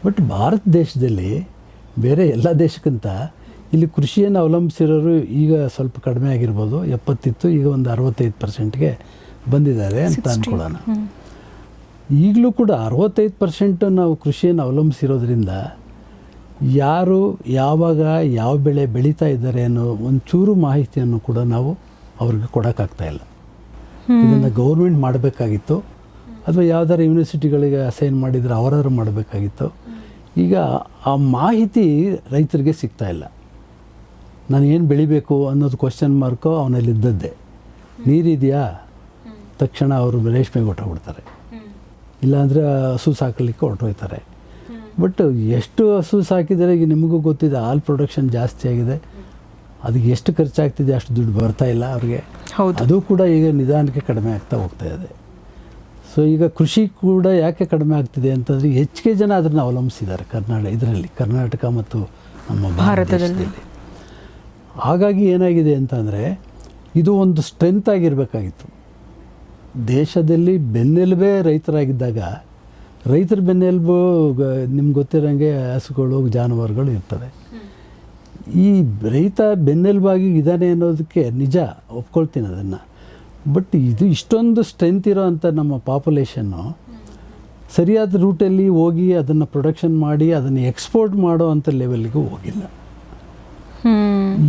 ಬಟ್ ಭಾರತ ದೇಶದಲ್ಲಿ ಬೇರೆ ಎಲ್ಲ ದೇಶಕ್ಕಿಂತ ಇಲ್ಲಿ ಕೃಷಿಯನ್ನು ಅವಲಂಬಿಸಿರೋರು ಈಗ ಸ್ವಲ್ಪ ಕಡಿಮೆ ಆಗಿರ್ಬೋದು, 70 ಇತ್ತು, ಈಗ ಒಂದು 65%ಗೆ ಬಂದಿದ್ದಾರೆ ಅಂತ ಅಂದ್ಕೊಳ್ಳೋಣ. ಈಗಲೂ ಕೂಡ 65% ನಾವು ಕೃಷಿಯನ್ನು ಅವಲಂಬಿಸಿರೋದ್ರಿಂದ ಯಾರು ಯಾವಾಗ ಯಾವ ಬೆಳೆ ಬೆಳೀತಾ ಇದ್ದಾರೆ ಅನ್ನೋ ಒಂಚೂರು ಮಾಹಿತಿಯನ್ನು ಕೂಡ ನಾವು ಅವ್ರಿಗೆ ಕೊಡೋಕ್ಕಾಗ್ತಾಯಿಲ್ಲ. ಇದನ್ನು ಗೌರ್ಮೆಂಟ್ ಮಾಡಬೇಕಾಗಿತ್ತು, ಅಥವಾ ಯಾವ್ದಾರು ಯೂನಿವರ್ಸಿಟಿಗಳಿಗೆ ಅಸೈನ್ ಮಾಡಿದರೆ ಅವರಾದ್ರು ಮಾಡಬೇಕಾಗಿತ್ತು. ಈಗ ಆ ಮಾಹಿತಿ ರೈತರಿಗೆ ಸಿಗ್ತಾಯಿಲ್ಲ. ನಾನು ಏನು ಬೆಳಿಬೇಕು ಅನ್ನೋದು ಕ್ವಶನ್ ಮಾರ್ಕು ಅವನಲ್ಲಿದ್ದದ್ದೇ. ನೀರಿದೆಯಾ ತಕ್ಷಣ ಅವರು ರೇಷ್ಮೆಗೆ ಹೊಟ್ಟೋಗ್ಬಿಡ್ತಾರೆ, ಇಲ್ಲಾಂದರೆ ಹಸು ಸಾಕಲಿಕ್ಕೆ ಹೊರಟೋಗ್ತಾರೆ. ಬಟ್ ಎಷ್ಟು ಹಸು ಸಾಕಿದರೆ ಈಗ ನಿಮಗೂ ಗೊತ್ತಿದೆ, ಹಾಲು ಪ್ರೊಡಕ್ಷನ್ ಜಾಸ್ತಿ ಆಗಿದೆ, ಅದಕ್ಕೆ ಎಷ್ಟು ಖರ್ಚಾಗ್ತಿದೆ ಅಷ್ಟು ದುಡ್ಡು ಬರ್ತಾ ಇಲ್ಲ ಅವ್ರಿಗೆ. ಅದು ಕೂಡ ಈಗ ನಿಧಾನಕ್ಕೆ ಕಡಿಮೆ ಆಗ್ತಾ ಹೋಗ್ತಾ ಇದೆ. ಸೊ ಈಗ ಕೃಷಿ ಕೂಡ ಯಾಕೆ ಕಡಿಮೆ ಆಗ್ತಿದೆ ಅಂತಂದರೆ ಹೆಚ್ಚಿಗೆ ಜನ ಅದನ್ನು ಅವಲಂಬಿಸಿದ್ದಾರೆ ಕರ್ನಾಟಕ ಮತ್ತು ನಮ್ಮ ಭಾರತದಲ್ಲಿ. ಹಾಗಾಗಿ ಏನಾಗಿದೆ ಅಂತಂದರೆ ಇದು ಒಂದು ಸ್ಟ್ರೆಂತ್ ಆಗಿರಬೇಕಾಗಿತ್ತು. ದೇಶದಲ್ಲಿ ಬೆನ್ನೆಲುಬೇ ರೈತರಾಗಿದ್ದಾಗ, ರೈತರ ಬೆನ್ನೆಲುಬು ನಿಮ್ಗೆ ಗೊತ್ತಿರೋಂಗೆ ಹಸುಗಳು ಜಾನುವಾರುಗಳು ಇರ್ತವೆ. ಈ ರೈತ ಬೆನ್ನೆಲುಬಾಗಿ ಇದ್ದಾನೆ ಅನ್ನೋದಕ್ಕೆ ನಿಜ ಒಪ್ಕೊಳ್ತೀನಿ ಅದನ್ನು. ಬಟ್ ಇದು ಇಷ್ಟೊಂದು ಸ್ಟ್ರೆಂತ್ ಇರೋ ಅಂಥ ನಮ್ಮ ಪಾಪ್ಯುಲೇಷನ್ನು ಸರಿಯಾದ ರೂಟಲ್ಲಿ ಹೋಗಿ ಅದನ್ನು ಪ್ರೊಡಕ್ಷನ್ ಮಾಡಿ ಅದನ್ನು ಎಕ್ಸ್ಪೋರ್ಟ್ ಮಾಡೋ ಅಂಥ ಲೆವೆಲ್ಗೂ ಹೋಗಿಲ್ಲ.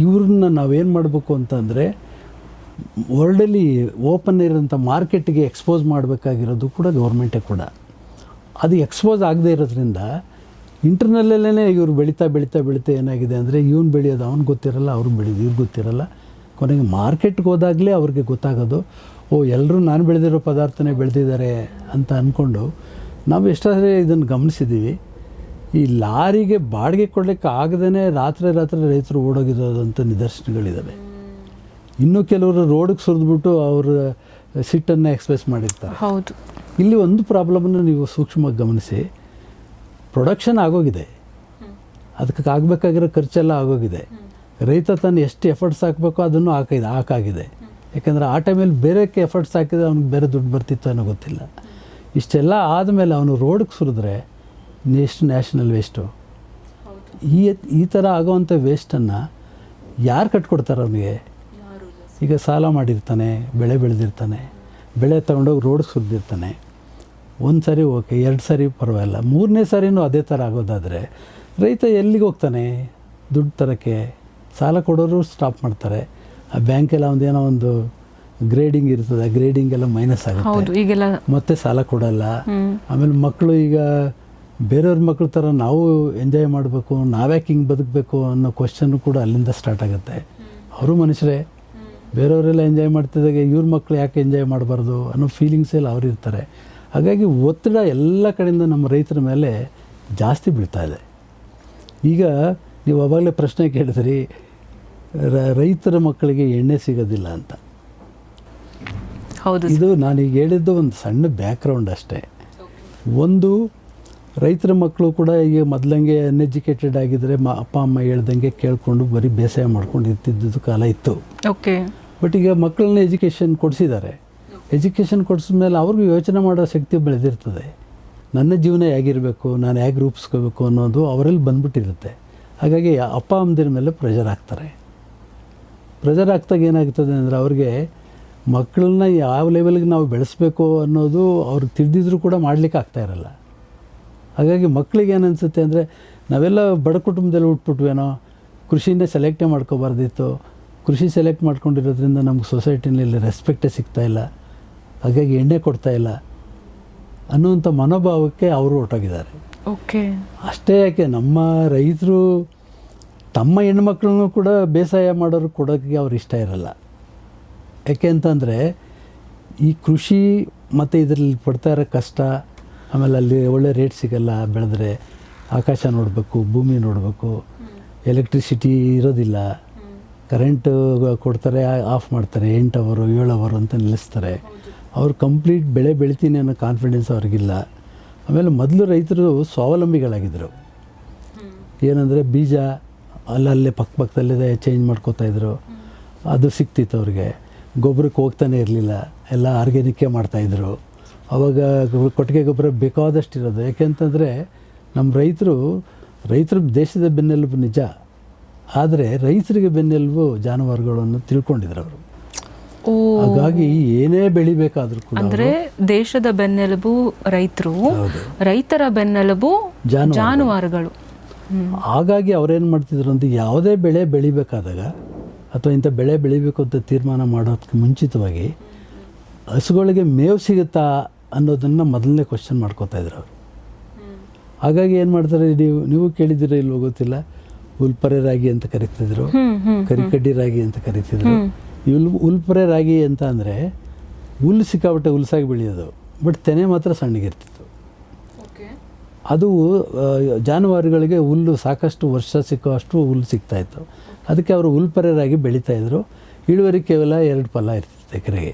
ಇವ್ರನ್ನ ನಾವೇನು ಮಾಡಬೇಕು ಅಂತಂದರೆ ವರ್ಲ್ಡಲ್ಲಿ ಓಪನ್ ಇರೋಂಥ ಮಾರ್ಕೆಟ್ಗೆ ಎಕ್ಸ್ಪೋಸ್ ಮಾಡಬೇಕಾಗಿರೋದು ಕೂಡ ಗೌರ್ಮೆಂಟೇ ಕೂಡ. ಅದು ಎಕ್ಸ್ಪೋಸ್ ಆಗದೆ ಇರೋದ್ರಿಂದ ಇಂಟರ್ನಲ್ಲೇ ಇವರು ಬೆಳೀತಾ ಏನಾಗಿದೆ ಅಂದರೆ ಇವ್ನು ಬೆಳೆಯೋದು ಅವ್ನಿಗೆ ಗೊತ್ತಿರಲ್ಲ, ಅವ್ರಿಗೆ ಬೆಳೆಯೋದು ಇವ್ರಿಗೆ ಗೊತ್ತಿರಲ್ಲ. ಕೊನೆಗೆ ಮಾರ್ಕೆಟ್ಗೆ ಹೋದಾಗಲೇ ಅವ್ರಿಗೆ ಗೊತ್ತಾಗೋದು, ಎಲ್ಲರೂ ನಾನು ಬೆಳೆದಿರೋ ಪದಾರ್ಥನೇ ಬೆಳೆದಿದ್ದಾರೆ ಅಂತ ಅಂದ್ಕೊಂಡು ನಾವು ಎಷ್ಟಾದರೆ ಇದನ್ನು ಗಮನಿಸಿದ್ದೀವಿ. ಈ ಲಾರಿಗೆ ಬಾಡಿಗೆ ಕೊಡಲಿಕ್ಕೆ ಆಗದೇ ರಾತ್ರಿ ರೈತರು ಓಡೋಗಿರೋದಂಥ ನಿದರ್ಶನಗಳಿದ್ದಾವೆ. ಇನ್ನೂ ಕೆಲವರು ರೋಡಿಗೆ ಸುರಿದ್ಬಿಟ್ಟು ಅವ್ರ ಸಿಟ್ಟನ್ನು ಎಕ್ಸ್ಪ್ರೆಸ್ ಮಾಡಿರ್ತಾರೆ. ಹೌದು, ಇಲ್ಲಿ ಒಂದು ಪ್ರಾಬ್ಲಮನ್ನು ನೀವು ಸೂಕ್ಷ್ಮವಾಗಿ ಗಮನಿಸಿ. ಪ್ರೊಡಕ್ಷನ್ ಆಗೋಗಿದೆ, ಅದಕ್ಕೆ ಆಗಬೇಕಾಗಿರೋ ಖರ್ಚೆಲ್ಲ ಆಗೋಗಿದೆ. ರೈತ ತಾನು ಎಷ್ಟು ಎಫರ್ಟ್ಸ್ ಹಾಕಬೇಕೋ ಅದನ್ನು ಹಾಕಾಗಿದೆ. ಯಾಕೆಂದರೆ ಆ ಟೈಮಲ್ಲಿ ಬೇರೆಕ್ಕೆ ಎಫರ್ಟ್ಸ್ ಹಾಕಿದರೆ ಅವ್ನಿಗೆ ಬೇರೆ ದುಡ್ಡು ಬರ್ತಿತ್ತು ಅನ್ನೋ ಗೊತ್ತಿಲ್ಲ. ಇಷ್ಟೆಲ್ಲ ಆದಮೇಲೆ ಅವನು ರೋಡ್ಗೆ ಸುರಿದ್ರೆ ಎಷ್ಟು ನ್ಯಾಷನಲ್ ವೇಸ್ಟು. ಈ ಥರ ಆಗೋವಂಥ ವೇಸ್ಟನ್ನು ಯಾರು ಕಟ್ಕೊಡ್ತಾರೆ ಅವನಿಗೆ? ಈಗ ಸಾಲ ಮಾಡಿರ್ತಾನೆ, ಬೆಳೆ ಬೆಳೆದಿರ್ತಾನೆ, ಬೆಳೆ ತೊಗೊಂಡೋಗಿ ರೋಡ್ಗೆ ಸುರಿದಿರ್ತಾನೆ. ಒಂದು ಸಾರಿ ಓಕೆ, 2 ಸಾರಿ ಪರವಾಗಿಲ್ಲ, 3ನೇ ಸಾರಿನೂ ಅದೇ ಥರ ಆಗೋದಾದರೆ ರೈತ ಎಲ್ಲಿಗೆ ಹೋಗ್ತಾನೆ ದುಡ್ಡು ತರೋಕ್ಕೆ? ಸಾಲ ಕೊಡೋರು ಸ್ಟಾಪ್ ಮಾಡ್ತಾರೆ. ಆ ಬ್ಯಾಂಕೆಲ್ಲ ಒಂದೇನೋ ಒಂದು ಗ್ರೇಡಿಂಗ್ ಇರ್ತದೆ, ಆ ಗ್ರೇಡಿಂಗ್ ಎಲ್ಲ ಮೈನಸ್ ಆಗುತ್ತೆ, ಮತ್ತೆ ಸಾಲ ಕೊಡಲ್ಲ. ಆಮೇಲೆ ಮಕ್ಕಳು ಈಗ ಬೇರೆಯವ್ರ ಮಕ್ಕಳ ಥರ ನಾವು ಎಂಜಾಯ್ ಮಾಡಬೇಕು, ನಾವ್ಯಾಕೆ ಹಿಂಗೆ ಬದುಕಬೇಕು ಅನ್ನೋ ಕ್ವಶನ್ನು ಕೂಡ ಅಲ್ಲಿಂದ ಸ್ಟಾರ್ಟ್ ಆಗುತ್ತೆ. ಅವರು ಮನುಷ್ಯರೇ, ಬೇರೆಯವರೆಲ್ಲ ಎಂಜಾಯ್ ಮಾಡ್ತಿದ್ದಾಗ ಇವ್ರ ಮಕ್ಕಳು ಯಾಕೆ ಎಂಜಾಯ್ ಮಾಡಬಾರ್ದು ಅನ್ನೋ ಫೀಲಿಂಗ್ಸ್ ಎಲ್ಲ ಅವ್ರು ಇರ್ತಾರೆ. ಹಾಗಾಗಿ ಒತ್ತಡ ಎಲ್ಲ ಕಡೆಯಿಂದ ನಮ್ಮ ರೈತರ ಮೇಲೆ ಜಾಸ್ತಿ ಬೀಳ್ತಾ ಇದೆ. ಈಗ ನೀವು ಅವಾಗಲೇ ಪ್ರಶ್ನೆ ಕೇಳಿದ್ರಿ, ರೈತರ ಮಕ್ಕಳಿಗೆ ಎಣ್ಣೆ ಸಿಗೋದಿಲ್ಲ ಅಂತ. ಹೌದು, ಇದು ನಾನೀಗ ಹೇಳಿದ್ದು ಒಂದು ಸಣ್ಣ ಬ್ಯಾಕ್ಗ್ರೌಂಡ್ ಅಷ್ಟೇ. ಒಂದು, ರೈತರ ಮಕ್ಕಳು ಕೂಡ ಈಗ ಮೊದಲಂಗೆ ಅನ್ಎಜುಕೇಟೆಡ್ ಆಗಿದ್ದರೆ ಅಪ್ಪ ಅಮ್ಮ ಹೇಳ್ದಂಗೆ ಕೇಳಿಕೊಂಡು ಬರೀ ಬೇಸಾಯ ಮಾಡ್ಕೊಂಡು ಇರ್ತಿದ್ದು ಕಾಲ ಇತ್ತು. ಓಕೆ. ಬಟ್ ಈಗ ಮಕ್ಕಳನ್ನ ಎಜುಕೇಷನ್ ಕೊಡಿಸಿದ್ದಾರೆ. ಎಜುಕೇಷನ್ ಕೊಡಿಸಿದ್ಮೇಲೆ ಅವ್ರಿಗೂ ಯೋಚನೆ ಮಾಡೋ ಶಕ್ತಿ ಬೆಳೆದಿರ್ತದೆ. ನನ್ನ ಜೀವನ ಹೇಗಿರಬೇಕು, ನಾನು ಹೇಗೆ ರೂಪಿಸ್ಕೋಬೇಕು ಅನ್ನೋದು ಅವರಲ್ಲಿ ಬಂದ್ಬಿಟ್ಟಿರುತ್ತೆ. ಹಾಗಾಗಿ ಅಪ್ಪ ಅಮ್ಮದಿರ ಮೇಲೆ ಪ್ರೆಷರ್ ಹಾಕ್ತಾರೆ. ಪ್ರೆಷರ್ ಹಾಕ್ದಾಗ ಏನಾಗ್ತದೆ ಅಂದರೆ ಅವ್ರಿಗೆ ಮಕ್ಕಳನ್ನ ಯಾವ ಲೆವೆಲ್ಗೆ ನಾವು ಬೆಳೆಸಬೇಕು ಅನ್ನೋದು ಅವ್ರಿಗೆ ತಿಳಿದಿದ್ರು ಕೂಡ ಮಾಡಲಿಕ್ಕೆ ಆಗ್ತಾ ಇರಲ್ಲ. ಹಾಗಾಗಿ ಮಕ್ಕಳಿಗೆ ಏನು ಅನಿಸುತ್ತೆ ಅಂದರೆ, ನಾವೆಲ್ಲ ಬಡ ಕುಟುಂಬದಲ್ಲಿ ಹುಟ್ಬಿಟ್ವೇನೋ, ಕೃಷಿನೇ ಸೆಲೆಕ್ಟೇ ಮಾಡ್ಕೋಬಾರ್ದಿತ್ತು, ಕೃಷಿ ಸೆಲೆಕ್ಟ್ ಮಾಡ್ಕೊಂಡಿರೋದ್ರಿಂದ ನಮ್ಗೆ ಸೊಸೈಟಿನಲ್ಲಿ ರೆಸ್ಪೆಕ್ಟೇ ಸಿಗ್ತಾಯಿಲ್ಲ, ಹಾಗಾಗಿ ಎಣ್ಣೆ ಕೊಡ್ತಾಯಿಲ್ಲ ಅನ್ನುವಂಥ ಮನೋಭಾವಕ್ಕೆ ಅವರು ಹೊರಟೋಗಿದ್ದಾರೆ. ಓಕೆ. ಅಷ್ಟೇ ಯಾಕೆ, ನಮ್ಮ ರೈತರು ತಮ್ಮ ಹೆಣ್ಮಕ್ಳನ್ನೂ ಕೂಡ ಬೇಸಾಯ ಮಾಡೋರು ಕೊಡೋಕ್ಕೆ ಅವ್ರು ಇಷ್ಟ ಇರಲ್ಲ. ಯಾಕೆ ಅಂತಂದರೆ ಈ ಕೃಷಿ ಮತ್ತು ಇದರಲ್ಲಿ ಪಡ್ತಾ ಇರೋ ಕಷ್ಟ, ಆಮೇಲೆ ಅಲ್ಲಿ ಒಳ್ಳೆ ರೇಟ್ ಸಿಗಲ್ಲ, ಬೆಳೆದ್ರೆ ಆಕಾಶ ನೋಡಬೇಕು, ಭೂಮಿ ನೋಡಬೇಕು, ಎಲೆಕ್ಟ್ರಿಸಿಟಿ ಇರೋದಿಲ್ಲ, ಕರೆಂಟು ಕೊಡ್ತಾರೆ, ಆಫ್ ಮಾಡ್ತಾರೆ, 8 ಅವರು 7 ಅವರು ಅಂತ ನಿಲ್ಲಿಸ್ತಾರೆ. ಅವ್ರು ಕಂಪ್ಲೀಟ್ ಬೆಳೆ ಬೆಳಿತೀನಿ ಅನ್ನೋ ಕಾನ್ಫಿಡೆನ್ಸ್ ಅವ್ರಿಗಿಲ್ಲ. ಆಮೇಲೆ ಮೊದಲು ರೈತರು ಸ್ವಾವಲಂಬಿಗಳಾಗಿದ್ದರು. ಏನಂದರೆ ಬೀಜ ಅಲ್ಲಲ್ಲೇ ಪಕ್ಕದಲ್ಲೇ ಚೇಂಜ್ ಮಾಡ್ಕೋತಾಯಿದ್ರು, ಅದು ಸಿಕ್ತಿತ್ತು ಅವ್ರಿಗೆ. ಗೊಬ್ಬರಕ್ಕೆ ಹೋಗ್ತಾನೆ ಇರಲಿಲ್ಲ, ಎಲ್ಲ ಆರ್ಗ್ಯಾನಿಕ್ಕೇ ಮಾಡ್ತಾಯಿದ್ರು. ಆವಾಗ ಕೊಟ್ಟಿಗೆ ಗೊಬ್ಬರ ಬೇಕಾದಷ್ಟು ಇರೋದು. ಯಾಕೆಂತಂದರೆ ನಮ್ಮ ರೈತರು ದೇಶದ ಬೆನ್ನೆಲುಬು ನಿಜ, ಆದರೆ ರೈತರಿಗೆ ಬೆನ್ನೆಲುಬು ಜಾನುವಾರುಗಳನ್ನು ತಿಳ್ಕೊಂಡಿದ್ರು ಅವರು. ಹಾಗಾಗಿ ಏನೇ ಬೆಳಿಬೇಕಾದ್ರೂ ಕೂಡ ಅಂದರೆ ದೇಶದ ಬೆನ್ನೆಲುಬು ರೈತರು, ರೈತರ ಬೆನ್ನೆಲುಬು ಜಾನುವಾರುಗಳು. ಹಾಗಾಗಿ ಅವ್ರೇನು ಮಾಡ್ತಿದ್ರು ಅಂತ, ಯಾವುದೇ ಬೆಳೆ ಬೆಳಿಬೇಕಾದಾಗ ಅಥವಾ ಇಂಥ ಬೆಳೆ ಬೆಳಿಬೇಕು ಅಂತ ತೀರ್ಮಾನ ಮಾಡೋದಕ್ಕೆ ಮುಂಚಿತವಾಗಿ ಹಸುಗಳಿಗೆ ಮೇವು ಸಿಗುತ್ತಾ ಅನ್ನೋದನ್ನು ಮೊದಲನೇ ಕ್ವಶನ್ ಮಾಡ್ಕೋತಾಯಿದ್ರು ಅವರು. ಹಾಗಾಗಿ ಏನು ಮಾಡ್ತಾರೆ, ನೀವು ಕೇಳಿದ್ದೀರ ಇಲ್ವೋ ಗೊತ್ತಿಲ್ಲ, ಉಲ್ಪರೆ ರಾಗಿ ಅಂತ ಕರಿತಿದ್ರು, ಕರಿಕಡ್ಡಿ ರಾಗಿ ಅಂತ ಕರಿತಿದ್ರು. ಉಲ್ಪರೆ ರಾಗಿ ಅಂತ ಅಂದರೆ ಹುಲ್ಲು ಸಿಕ್ಕಾಬಿಟ್ಟೆ ಹುಲ್ಸಾಗಿ ಬೆಳೆಯೋದು, ಬಟ್ ತೆನೆ ಮಾತ್ರ ಸಣ್ಣಗಿರ್ತಿತ್ತು. ಅದು ಜಾನುವಾರುಗಳಿಗೆ ಹುಲ್ಲು ಸಾಕಷ್ಟು ವರ್ಷ ಸಿಕ್ಕುವಷ್ಟು ಹುಲ್ಲು ಸಿಗ್ತಾಯಿತ್ತು. ಅದಕ್ಕೆ ಅವರು ಉಲ್ಪರೆ ರಾಗಿ ಬೆಳೀತಾಯಿದ್ರು. ಇಳುವರಿ ಕೇವಲ 2 ಫಲ ಇರ್ತಿತ್ತು ಎಕರೆಗೆ.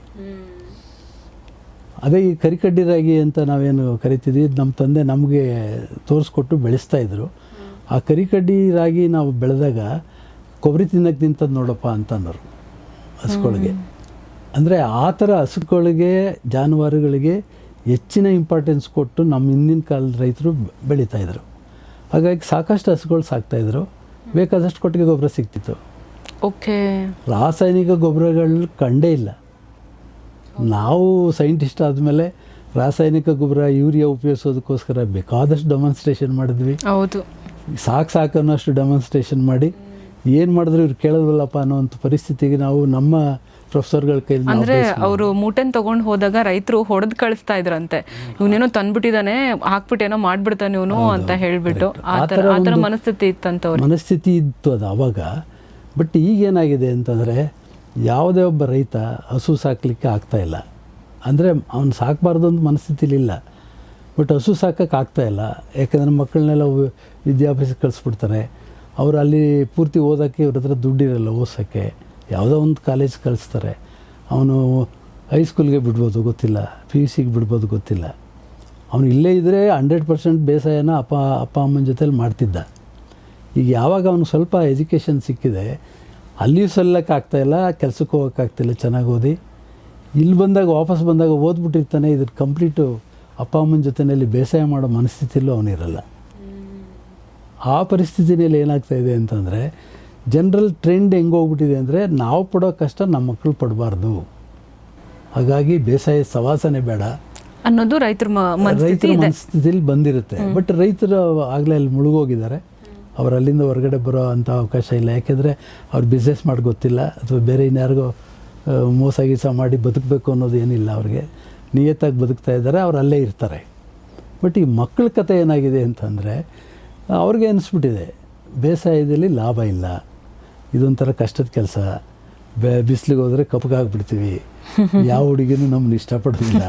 ಅದೇ ಈ ಕರಿಕಡ್ಡಿ ರಾಗಿ ಅಂತ ನಾವೇನು ಕರಿತಿದ್ವಿ, ನಮ್ಮ ತಂದೆ ನಮಗೆ ತೋರಿಸ್ಕೊಟ್ಟು ಬೆಳೆಸ್ತಾಯಿದ್ರು. ಆ ಕರಿಕಡ್ಡಿ ರಾಗಿ ನಾವು ಬೆಳೆದಾಗ ಕೊಬ್ಬರಿ ತಿನ್ನಕ್ಕೆ ನಿಂತದ್ದು ನೋಡಪ್ಪ ಅಂತಂದರು ಹಸುಗಳಿಗೆ. ಅಂದರೆ ಆ ಥರ ಹಸುಗಳಿಗೆ ಜಾನುವಾರುಗಳಿಗೆ ಹೆಚ್ಚಿನ ಇಂಪಾರ್ಟೆನ್ಸ್ ಕೊಟ್ಟು ನಮ್ಮ ಹಿಂದಿನ ಕಾಲದ ರೈತರು ಬೆಳೀತಾಯಿದ್ರು. ಹಾಗಾಗಿ ಸಾಕಷ್ಟು ಹಸುಗಳು ಸಾಕ್ತಾಯಿದ್ರು, ಬೇಕಾದಷ್ಟು ಕೊಟ್ಟಿಗೆ ಗೊಬ್ಬರ ಸಿಗ್ತಿತ್ತು. ಓಕೆ. ರಾಸಾಯನಿಕ ಗೊಬ್ಬರಗಳು ಕಂಡೇ ಇಲ್ಲ. ನಾವು ಸೈಂಟಿಸ್ಟ್ ಆದಮೇಲೆ ರಾಸಾಯನಿಕ ಗೊಬ್ಬರ ಯೂರಿಯಾ ಉಪಯೋಗಿಸೋದಕ್ಕೋಸ್ಕರ ಬೇಕಾದಷ್ಟು ಡೆಮಾನ್ಸ್ಟ್ರೇಷನ್ ಮಾಡಿದ್ವಿ. ಹೌದು, ಸಾಕು ಅನ್ನೋಷ್ಟು ಡೆಮಾನ್ಸ್ಟ್ರೇಷನ್ ಮಾಡಿ ಏನು ಮಾಡಿದ್ರು ಇವ್ರು ಕೇಳೋದಿಲ್ಲಪ್ಪ ಅನ್ನೋವಂಥ ಪರಿಸ್ಥಿತಿಗೆ ನಾವು ನಮ್ಮ ಪ್ರೊಫೆಸರ್ಗಳ ಕೈಲಿ ಅಂದ್ರೆ ಅವರು ಮೂಟೆನ್ ತಗೊಂಡು ಹೋದಾಗ ರೈತರು ಹೊಡೆದು ಕಳಿಸ್ತಾ ಇದ್ರಂತೆ, ಇವನೇನೋ ತಂದ್ಬಿಟ್ಟಿದ್ದಾನೆ, ಹಾಕ್ಬಿಟ್ಟೇನೋ ಮಾಡ್ಬಿಡ್ತಾನೆ ಇವನು ಅಂತ ಹೇಳ್ಬಿಟ್ಟು. ಆ ಥರ ಮನಸ್ಥಿತಿ ಇತ್ತಂತವ್ರು. ಮನಸ್ಥಿತಿ ಇತ್ತು ಅದು ಅವಾಗ. ಬಟ್ ಈಗೇನಾಗಿದೆ ಅಂತಂದರೆ ಯಾವುದೇ ಒಬ್ಬ ರೈತ ಹಸು ಸಾಕಲಿಕ್ಕೆ ಆಗ್ತಾಯಿಲ್ಲ. ಅಂದರೆ ಅವ್ನು ಸಾಕಬಾರ್ದು ಅಂತ ಮನಸ್ಥಿತಿಲಿಲ್ಲ, ಬಟ್ ಹಸು ಸಾಕಕ್ಕೆ ಆಗ್ತಾಯಿಲ್ಲ. ಯಾಕಂದರೆ ಮಕ್ಕಳನ್ನೆಲ್ಲ ವಿದ್ಯಾಭ್ಯಾಸಕ್ಕೆ ಕಳಿಸ್ಬಿಡ್ತಾರೆ. ಅವರು ಅಲ್ಲಿ ಪೂರ್ತಿ ಓದೋಕ್ಕೆ ಇವ್ರ ಹತ್ರ ದುಡ್ಡಿರಲ್ಲ ಓದ್ಸೋಕ್ಕೆ. ಯಾವುದೋ ಒಂದು ಕಾಲೇಜ್ ಕಳಿಸ್ತಾರೆ. ಅವನು ಹೈಸ್ಕೂಲ್ಗೆ ಬಿಡ್ಬೋದು ಗೊತ್ತಿಲ್ಲ, PUC ಬಿಡ್ಬೋದು ಗೊತ್ತಿಲ್ಲ. ಅವನು ಇಲ್ಲೇ ಇದ್ದರೆ 100% ಬೇಸಾಯನ ಅಪ್ಪ ಅಮ್ಮನ ಜೊತೆಲಿ ಮಾಡ್ತಿದ್ದ. ಈಗ ಯಾವಾಗ ಅವನು ಸ್ವಲ್ಪ ಎಜುಕೇಷನ್ ಸಿಕ್ಕಿದೆ, ಅಲ್ಲಿಯೂ ಸಲ್ಲಕ್ಕೆ ಆಗ್ತಾಯಿಲ್ಲ, ಕೆಲಸಕ್ಕೆ ಹೋಗೋಕ್ಕಾಗ್ತಿಲ್ಲ ಚೆನ್ನಾಗಿ ಓದಿ. ಇಲ್ಲಿ ಬಂದಾಗ ವಾಪಸ್ ಬಂದಾಗ ಓದ್ಬಿಟ್ಟಿರ್ತಾನೆ. ಇದ್ರ ಕಂಪ್ಲೀಟು ಅಪ್ಪ ಅಮ್ಮನ ಜೊತೆಯಲ್ಲಿ ಬೇಸಾಯ ಮಾಡೋ ಮನಸ್ಥಿತಿಯಲ್ಲೂ ಅವನಿರಲ್ಲ. ಆ ಪರಿಸ್ಥಿತಿಯಲ್ಲಿ ಏನಾಗ್ತಾಯಿದೆ ಅಂತಂದರೆ ಜನರಲ್ ಟ್ರೆಂಡ್ ಹೆಂಗೆ ಹೋಗ್ಬಿಟ್ಟಿದೆ ಅಂದರೆ ನಾವು ಪಡೋ ಕಷ್ಟ ನಮ್ಮ ಮಕ್ಕಳು ಪಡಬಾರ್ದು, ಹಾಗಾಗಿ ಬೇಸಾಯ ಸವಾಸನೆ ಬೇಡ ಅನ್ನೋದು ರೈತರ ಮನಸ್ಥಿತಿಯಲ್ಲಿ ಬಂದಿರುತ್ತೆ. ಬಟ್ ರೈತರು ಆಗಲೇ ಅಲ್ಲಿ ಮುಳುಗೋಗಿದ್ದಾರೆ. ಅವ್ರು ಅಲ್ಲಿಂದ ಹೊರಗಡೆ ಬರೋ ಅಂಥ ಅವಕಾಶ ಇಲ್ಲ. ಯಾಕೆಂದರೆ ಅವ್ರು ಬಿಸ್ನೆಸ್ ಮಾಡಿ ಗೊತ್ತಿಲ್ಲ, ಅಥವಾ ಬೇರೆ ಇನ್ಯಾರಿಗೋ ಮೋಸ ಗೀಸ ಮಾಡಿ ಬದುಕಬೇಕು ಅನ್ನೋದು ಏನಿಲ್ಲ. ಅವ್ರಿಗೆ ನಿಯತ್ತಾಗಿ ಬದುಕ್ತಾ ಇದ್ದಾರೆ, ಅವ್ರು ಅಲ್ಲೇ ಇರ್ತಾರೆ. ಬಟ್ ಈ ಮಕ್ಕಳ ಕಥೆ ಏನಾಗಿದೆ ಅಂತಂದರೆ ಅವ್ರಿಗೆ ಅನಿಸ್ಬಿಟ್ಟಿದೆ ಬೇಸಾಯದಲ್ಲಿ ಲಾಭ ಇಲ್ಲ, ಇದೊಂಥರ ಕಷ್ಟದ ಕೆಲಸ, ಬಿಸಿಲಿಗೆ ಹೋದರೆ ಕಪ್ಪಗಾಗ್ಬಿಡ್ತೀವಿ, ಯಾವ ಹುಡುಗಿನೂ ನಮ್ಮನ್ನು ಇಷ್ಟಪಡೋದಿಲ್ಲ.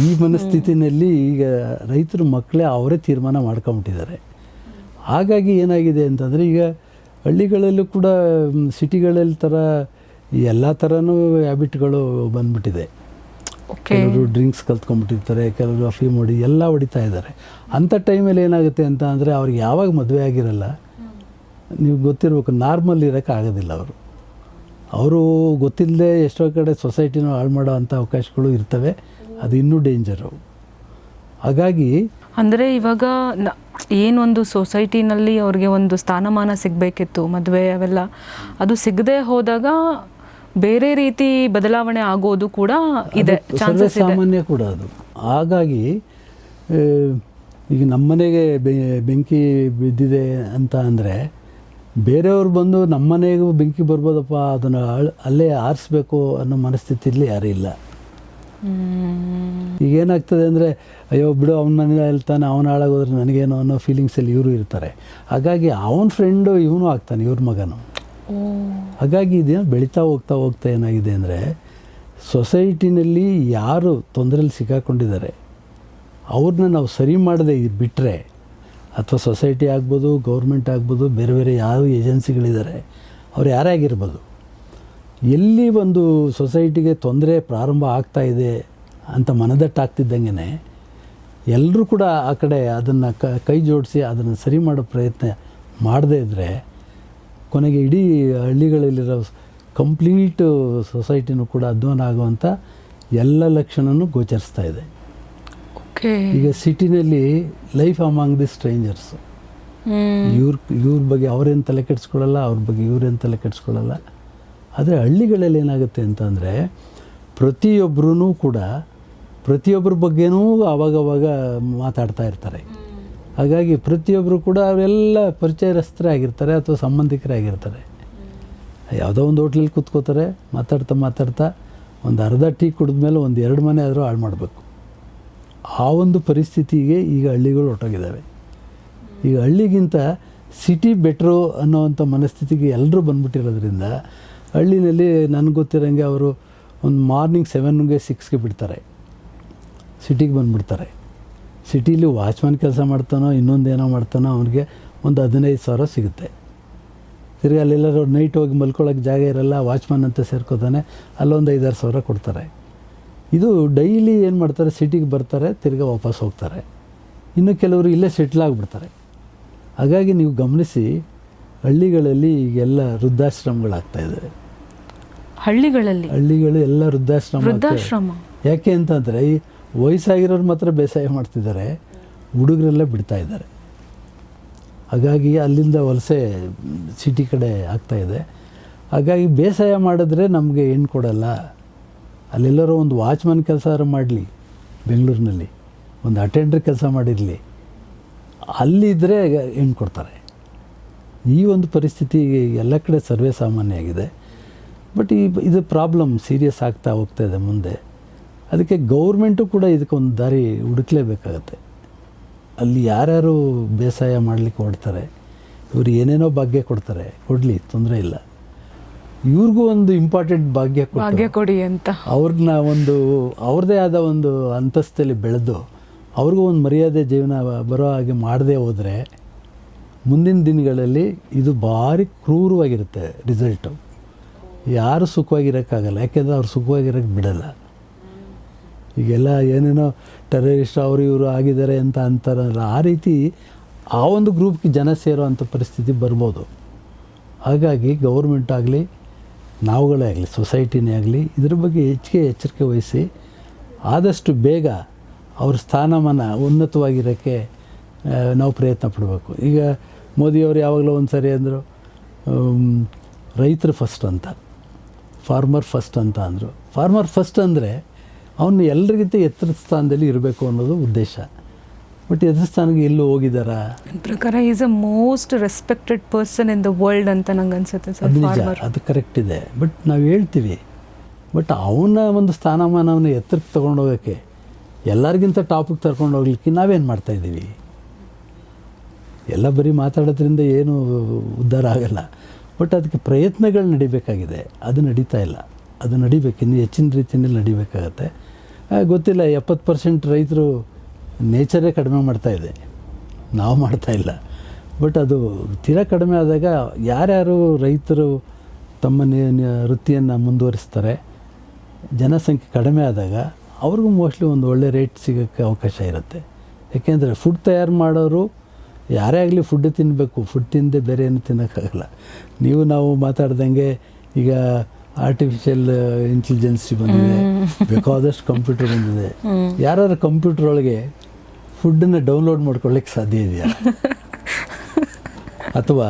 ಈ ಮನಸ್ಥಿತಿನಲ್ಲಿ ಈಗ ರೈತರು ಮಕ್ಕಳೇ ಅವರೇ ತೀರ್ಮಾನ ಮಾಡ್ಕೊಂಬಿಟ್ಟಿದ್ದಾರೆ. ಹಾಗಾಗಿ ಏನಾಗಿದೆ ಅಂತಂದರೆ ಈಗ ಹಳ್ಳಿಗಳಲ್ಲೂ ಕೂಡ ಸಿಟಿಗಳಲ್ಲಿ ಥರ ಎಲ್ಲ ಥರನೂ ಹ್ಯಾಬಿಟ್ಗಳು ಬಂದ್ಬಿಟ್ಟಿದೆ. ಕೆಲವರು ಡ್ರಿಂಕ್ಸ್ ಕಲ್ತ್ಕೊಂಡ್ಬಿಟ್ಟಿರ್ತಾರೆ, ಕೆಲವರು ಅಫೀಮ್ ಹೊಡಿ ಎಲ್ಲ ಹೊಡಿತಾ ಇದ್ದಾರೆ. ಅಂಥ ಟೈಮಲ್ಲಿ ಏನಾಗುತ್ತೆ ಅಂತ ಅಂದರೆ ಅವ್ರಿಗೆ ಯಾವಾಗ ಮದುವೆ ಆಗಿರಲ್ಲ, ನೀವು ಗೊತ್ತಿರ್ಬೇಕು, ನಾರ್ಮಲ್ ಇರೋಕ್ಕೆ ಆಗೋದಿಲ್ಲ. ಅವರು ಗೊತ್ತಿಲ್ಲದೆ ಎಷ್ಟೋ ಕಡೆ ಸೊಸೈಟಿನೂ ಹಾಳು ಮಾಡೋ ಅಂಥ ಅವಕಾಶಗಳು ಇರ್ತವೆ. ಅದು ಇನ್ನೂ ಡೇಂಜರು. ಹಾಗಾಗಿ ಅಂದರೆ ಇವಾಗ ಏನೊಂದು ಸೊಸೈಟಿನಲ್ಲಿ ಅವ್ರಿಗೆ ಒಂದು ಸ್ಥಾನಮಾನ ಸಿಗಬೇಕಿತ್ತು, ಮದುವೆ ಅವೆಲ್ಲ, ಅದು ಸಿಗದೆ ಹೋದಾಗ ಬೇರೆ ರೀತಿ ಬದಲಾವಣೆ ಆಗೋದು ಕೂಡ ಇದೆ, ಚಾನ್ಸಸ್ ಇದೆ, ಸಾಮಾನ್ಯ ಕೂಡ ಅದು. ಹಾಗಾಗಿ ಈಗ ನಮ್ಮನೆಗೆ ಬೆಂಕಿ ಬಿದ್ದಿದೆ ಅಂತ ಅಂದರೆ ಬೇರೆಯವ್ರು ಬಂದು ನಮ್ಮನೆಗೂ ಬೆಂಕಿ ಬರ್ಬೋದಪ್ಪ, ಅದನ್ನು ಅಲ್ಲೇ ಆರಿಸ್ಬೇಕು ಅನ್ನೋ ಮನಸ್ಥಿತಿಯಲ್ಲಿ ಯಾರೂ ಇಲ್ಲ. ಈಗ ಏನಾಗ್ತದೆ ಅಂದರೆ ಅಯ್ಯೋ ಬಿಡು, ಅವನ ಮನೇಲಿ ಹೇಳ್ತಾನೆ, ಅವನು ಹಾಳಾಗೋದ್ರೆ ನನಗೇನೋ ಅನ್ನೋ ಫೀಲಿಂಗ್ಸಲ್ಲಿ ಇವರು ಇರ್ತಾರೆ. ಹಾಗಾಗಿ ಅವನ ಫ್ರೆಂಡು ಇವನು ಆಗ್ತಾನೆ, ಇವ್ರ ಮಗನು. ಹಾಗಾಗಿ ಇದೇನು ಬೆಳೀತಾ ಹೋಗ್ತಾ ಏನಾಗಿದೆ ಅಂದರೆ ಸೊಸೈಟಿನಲ್ಲಿ ಯಾರು ತೊಂದರೆಯಲ್ಲಿ ಸಿಕ್ಕಾಕೊಂಡಿದ್ದಾರೆ ಅವ್ರನ್ನ ನಾವು ಸರಿ ಮಾಡದೆ ಬಿಟ್ಟರೆ, ಅಥವಾ ಸೊಸೈಟಿ ಆಗ್ಬೋದು, ಗೌರ್ಮೆಂಟ್ ಆಗ್ಬೋದು, ಬೇರೆ ಬೇರೆ ಯಾವ ಏಜೆನ್ಸಿಗಳಿದ್ದಾರೆ, ಅವ್ರು ಯಾರೇ ಆಗಿರ್ಬೋದು, ಎಲ್ಲಿ ಒಂದು ಸೊಸೈಟಿಗೆ ತೊಂದರೆ ಪ್ರಾರಂಭ ಆಗ್ತಾಯಿದೆ ಅಂತ ಮನದಟ್ಟಾಗ್ತಿದ್ದಂಗೆ ಎಲ್ಲರೂ ಕೂಡ ಆ ಕಡೆ ಅದನ್ನು ಕೈ ಜೋಡಿಸಿ ಅದನ್ನು ಸರಿ ಮಾಡೋ ಪ್ರಯತ್ನ ಮಾಡದೇ ಇದ್ದರೆ ಕೊನೆಗೆ ಇಡೀ ಹಳ್ಳಿಗಳಲ್ಲಿರೋ ಕಂಪ್ಲೀಟ್ ಸೊಸೈಟಿನೂ ಕೂಡ ಅಧ್ವಾನ ಆಗುವಂಥ ಎಲ್ಲ ಲಕ್ಷಣವೂ ಗೋಚರಿಸ್ತಾ ಇದೆ. ಈಗ ಸಿಟಿನಲ್ಲಿ ಲೈಫ್ ಅಮಾಂಗ್ ದಿ ಸ್ಟ್ರೇಂಜರ್ಸ್, ಇವ್ರ ಬಗ್ಗೆ ಅವ್ರೇನು ತಲೆ ಕೆಡಿಸ್ಕೊಳ್ಳಲ್ಲ, ಅವ್ರ ಬಗ್ಗೆ ಇವ್ರೇನು ತಲೆ ಕೆಡಿಸ್ಕೊಳ್ಳಲ್ಲ. ಆದರೆ ಹಳ್ಳಿಗಳಲ್ಲಿ ಏನಾಗುತ್ತೆ ಅಂತಂದರೆ ಪ್ರತಿಯೊಬ್ಬರೂ ಕೂಡ ಪ್ರತಿಯೊಬ್ಬರ ಬಗ್ಗೆನೂ ಆವಾಗವಾಗ ಮಾತಾಡ್ತಾ ಇರ್ತಾರೆ. ಹಾಗಾಗಿ ಪ್ರತಿಯೊಬ್ಬರು ಕೂಡ ಅವೆಲ್ಲ ಪರಿಚಯಸ್ಥರೇ ಆಗಿರ್ತಾರೆ ಅಥವಾ ಸಂಬಂಧಿಕರೇ ಆಗಿರ್ತಾರೆ. ಯಾವುದೋ ಒಂದು ಹೋಟ್ಲಲ್ಲಿ ಕೂತ್ಕೋತಾರೆ, ಮಾತಾಡ್ತಾ ಒಂದು ಅರ್ಧ ಟೀ ಕುಡಿದ್ಮೇಲೆ 1-2 ಮನೆ ಆದರೂ ಹಾಳು ಮಾಡಬೇಕು. ಆ ಒಂದು ಪರಿಸ್ಥಿತಿಗೆ ಈಗ ಹಳ್ಳಿಗಳು ಹೊರಟೋಗಿದ್ದಾವೆ. ಈಗ ಹಳ್ಳಿಗಿಂತ ಸಿಟಿ ಬೆಟ್ರು ಅನ್ನೋವಂಥ ಮನಸ್ಥಿತಿಗೆ ಎಲ್ಲರೂ ಬಂದ್ಬಿಟ್ಟಿರೋದ್ರಿಂದ ಹಳ್ಳಿನಲ್ಲಿ ನನಗೆ ಗೊತ್ತಿರೋಂಗೆ ಅವರು ಒಂದು ಮಾರ್ನಿಂಗ್ 7ಗೆ 6ಗೆ ಬಿಡ್ತಾರೆ, ಸಿಟಿಗೆ ಬಂದುಬಿಡ್ತಾರೆ. ಸಿಟೀಲಿ ವಾಚ್ಮ್ಯಾನ್ ಕೆಲಸ ಮಾಡ್ತಾನೋ ಇನ್ನೊಂದೇನೋ ಮಾಡ್ತಾನೋ ಅವ್ನಿಗೆ ಒಂದು 15,000 ಸಿಗುತ್ತೆ. ತಿರ್ಗಿ ಅಲ್ಲೆಲ್ಲರೂ ನೈಟ್ ಹೋಗಿ ಮಲ್ಕೊಳ್ಳೋಕೆ ಜಾಗ ಇರಲ್ಲ, ವಾಚ್ಮ್ಯಾನ್ ಅಂತ ಸೇರ್ಕೋತಾನೆ, ಅಲ್ಲೊಂದು 5-6 ಸಾವಿರ ಕೊಡ್ತಾರೆ. ಇದು ಡೈಲಿ ಏನು ಮಾಡ್ತಾರೆ, ಸಿಟಿಗೆ ಬರ್ತಾರೆ, ತಿರ್ಗಿ ವಾಪಸ್ ಹೋಗ್ತಾರೆ. ಇನ್ನು ಕೆಲವರು ಇಲ್ಲೇ ಸೆಟ್ಲ್ ಆಗಿಬಿಡ್ತಾರೆ. ಹಾಗಾಗಿ ನೀವು ಗಮನಿಸಿ, ಹಳ್ಳಿಗಳಲ್ಲಿ ಈಗೆಲ್ಲ ವೃದ್ಧಾಶ್ರಮಗಳಾಗ್ತಾಯಿದೆ. ಹಳ್ಳಿಗಳು ಎಲ್ಲ ವೃದ್ಧಾಶ್ರಮ. ಯಾಕೆ ಅಂತಂದರೆ ಈ ವಯಸ್ಸಾಗಿರೋರು ಮಾತ್ರ ಬೇಸಾಯ ಮಾಡ್ತಿದ್ದಾರೆ, ಹುಡುಗರೆಲ್ಲ ಬಿಡ್ತಾ ಇದ್ದಾರೆ. ಹಾಗಾಗಿ ಅಲ್ಲಿಂದ ವಲಸೆ ಸಿಟಿ ಕಡೆ ಆಗ್ತಾಯಿದೆ. ಹಾಗಾಗಿ ಬೇಸಾಯ ಮಾಡಿದ್ರೆ ನಮಗೆ ಹೆಣ್ಣು ಕೊಡಲ್ಲ. ಅಲ್ಲೆಲ್ಲರೂ ಒಂದು ವಾಚ್ಮನ್ ಕೆಲಸ ಮಾಡಲಿ, ಬೆಂಗಳೂರಿನಲ್ಲಿ ಒಂದು ಅಟೆಂಡರ್ ಕೆಲಸ ಮಾಡಿರಲಿ, ಅಲ್ಲಿದ್ದರೆ ಹೆಣ್ಣು ಕೊಡ್ತಾರೆ. ಈ ಒಂದು ಪರಿಸ್ಥಿತಿ ಎಲ್ಲ ಕಡೆ ಸರ್ವೇ ಸಾಮಾನ್ಯ ಆಗಿದೆ. ಬಟ್ ಇದು ಪ್ರಾಬ್ಲಮ್ ಸೀರಿಯಸ್ ಆಗ್ತಾ ಹೋಗ್ತಾಯಿದೆ ಮುಂದೆ. ಅದಕ್ಕೆ ಗೌರ್ಮೆಂಟು ಕೂಡ ಇದಕ್ಕೊಂದು ದಾರಿ ಹುಡುಕ್ಲೇಬೇಕಾಗತ್ತೆ. ಅಲ್ಲಿ ಯಾರ್ಯಾರು ಬೇಸಾಯ ಮಾಡಲಿಕ್ಕೆ ಹೊಡ್ತಾರೆ, ಇವರು ಏನೇನೋ ಭಾಗ್ಯ ಕೊಡ್ತಾರೆ, ಕೊಡಲಿ, ತೊಂದರೆ ಇಲ್ಲ. ಇವ್ರಿಗೂ ಒಂದು ಇಂಪಾರ್ಟೆಂಟ್ ಭಾಗ್ಯ ಕೊಡಿ ಅಂತ ಅವ್ರನ್ನ ಒಂದು ಅವ್ರದ್ದೇ ಆದ ಒಂದು ಅಂತಸ್ತಲ್ಲಿ ಬೆಳೆದು ಅವ್ರಿಗೂ ಒಂದು ಮರ್ಯಾದೆ ಜೀವನ ಬರೋ ಹಾಗೆ ಮಾಡದೇ ಹೋದರೆ ಮುಂದಿನ ದಿನಗಳಲ್ಲಿ ಇದು ಭಾರಿ ಕ್ರೂರವಾಗಿರುತ್ತೆ ರಿಸಲ್ಟು. ಯಾರು ಸುಖವಾಗಿರೋಕ್ಕಾಗಲ್ಲ, ಯಾಕೆಂದರೆ ಅವ್ರು ಸುಖವಾಗಿರೋಕ್ಕೆ ಬಿಡಲ್ಲ. ಈಗೆಲ್ಲ ಏನೇನೋ ಟೆರರಿಸ್ಟ್ ಅವರು ಇವರು ಆಗಿದ್ದಾರೆ ಅಂತ ಅಂತಾರಲ್ಲ, ಆ ರೀತಿ ಆ ಒಂದು ಗ್ರೂಪ್ಗೆ ಜನ ಸೇರೋ ಅಂಥ ಪರಿಸ್ಥಿತಿ ಬರ್ಬೋದು. ಹಾಗಾಗಿ ಗೌರ್ಮೆಂಟ್ ಆಗಲಿ, ನಾವುಗಳೇ ಆಗಲಿ, ಸೊಸೈಟಿನೇ ಆಗಲಿ, ಇದ್ರ ಬಗ್ಗೆ ಹೆಚ್ಚಿಗೆ ಎಚ್ಚರಿಕೆ ವಹಿಸಿ ಆದಷ್ಟು ಬೇಗ ಅವ್ರ ಸ್ಥಾನಮಾನ ಉನ್ನತವಾಗಿರೋಕ್ಕೆ ನಾವು ಪ್ರಯತ್ನ ಪಡಬೇಕು. ಈಗ ಮೋದಿಯವರು ಯಾವಾಗಲೂ ಒಂದು ಸರಿ ಅಂದರು, ರೈತರು ಫಸ್ಟ್ ಅಂತ, ಫಾರ್ಮರ್ ಫಸ್ಟ್ ಅಂತ ಅಂದರು. ಫಾರ್ಮರ್ ಫಸ್ಟ್ ಅಂದರೆ ಅವನು ಎಲ್ಲರಿಗಿಂತ ಎತ್ತರದ ಸ್ಥಾನದಲ್ಲಿ ಇರಬೇಕು ಅನ್ನೋದು ಉದ್ದೇಶ. ಬಟ್ ಎದುರು ಸ್ಥಾನಕ್ಕೆ ಎಲ್ಲೂ ಹೋಗಿದ್ದಾರಾ? ನನ್ನ ಪ್ರಕಾರ is a most respected person in the world ಅಂತ ನಂಗೆ ಅನ್ಸುತ್ತೆ ಸರ್. ಅದು ನಿಜ, ಅದು ಕರೆಕ್ಟ್ ಇದೆ. ಬಟ್ ನಾವು ಹೇಳ್ತೀವಿ, ಬಟ್ ಅವನ ಒಂದು ಸ್ಥಾನಮಾನವನ್ನು ಎತ್ತರಕ್ಕೆ ತೊಗೊಂಡೋಗೋಕ್ಕೆ, ಎಲ್ಲರಿಗಿಂತ ಟಾಪಿಗೆ ತರ್ಕೊಂಡು ಹೋಗ್ಲಿಕ್ಕೆ ನಾವೇನು ಮಾಡ್ತಾಯಿದ್ದೀವಿ? ಎಲ್ಲ ಬರೀ ಮಾತಾಡೋದ್ರಿಂದ ಏನು ಉದ್ಧಾರ ಆಗಲ್ಲ. ಬಟ್ ಅದಕ್ಕೆ ಪ್ರಯತ್ನಗಳು ನಡಿಬೇಕಾಗಿದೆ. ಅದು ನಡೀತಾ ಇಲ್ಲ. ಅದು ನಡಿಬೇಕು, ಇನ್ನು ಹೆಚ್ಚಿನ ರೀತಿಯಲ್ಲಿ ನಡಿಬೇಕಾಗತ್ತೆ. ಗೊತ್ತಿಲ್ಲ, 70% ರೈತರು ನೇಚರೇ ಕಡಿಮೆ ಮಾಡ್ತಾಯಿದೆ, ನಾವು ಮಾಡ್ತಾಯಿಲ್ಲ. ಬಟ್ ಅದು ತೀರಾ ಕಡಿಮೆ ಆದಾಗ ಯಾರ್ಯಾರು ರೈತರು ತಮ್ಮ ವೃತ್ತಿಯನ್ನು ಮುಂದುವರಿಸ್ತಾರೆ, ಜನಸಂಖ್ಯೆ ಕಡಿಮೆ ಆದಾಗ ಅವ್ರಿಗೂ ಮೋಸ್ಟ್ಲಿ ಒಂದು ಒಳ್ಳೆ ರೇಟ್ ಸಿಗೋಕ್ಕೆ ಅವಕಾಶ ಇರುತ್ತೆ. ಯಾಕೆಂದರೆ ಫುಡ್ ತಯಾರು ಮಾಡೋರು ಯಾರೇ ಆಗಲಿ ಫುಡ್ ತಿನ್ನಬೇಕು, ಫುಡ್ ತಿಂದೆ ಬೇರೆ ಏನು ತಿನ್ನೋಕ್ಕಾಗಲ್ಲ. ನಾವು ಮಾತಾಡ್ದಂಗೆ ಈಗ ಆರ್ಟಿಫಿಷಿಯಲ್ ಇಂಟೆಲಿಜೆನ್ಸಿ ಬಂದಿದೆ, ಬೇಕಾದಷ್ಟು ಕಂಪ್ಯೂಟರ್ ಬಂದಿದೆ. ಯಾರು ಕಂಪ್ಯೂಟರ್ ಒಳಗೆ ಫುಡ್ಡನ್ನು ಡೌನ್ಲೋಡ್ ಮಾಡ್ಕೊಳ್ಳಿಕ್ಕೆ ಸಾಧ್ಯ ಇದೆಯಾ? ಅಥವಾ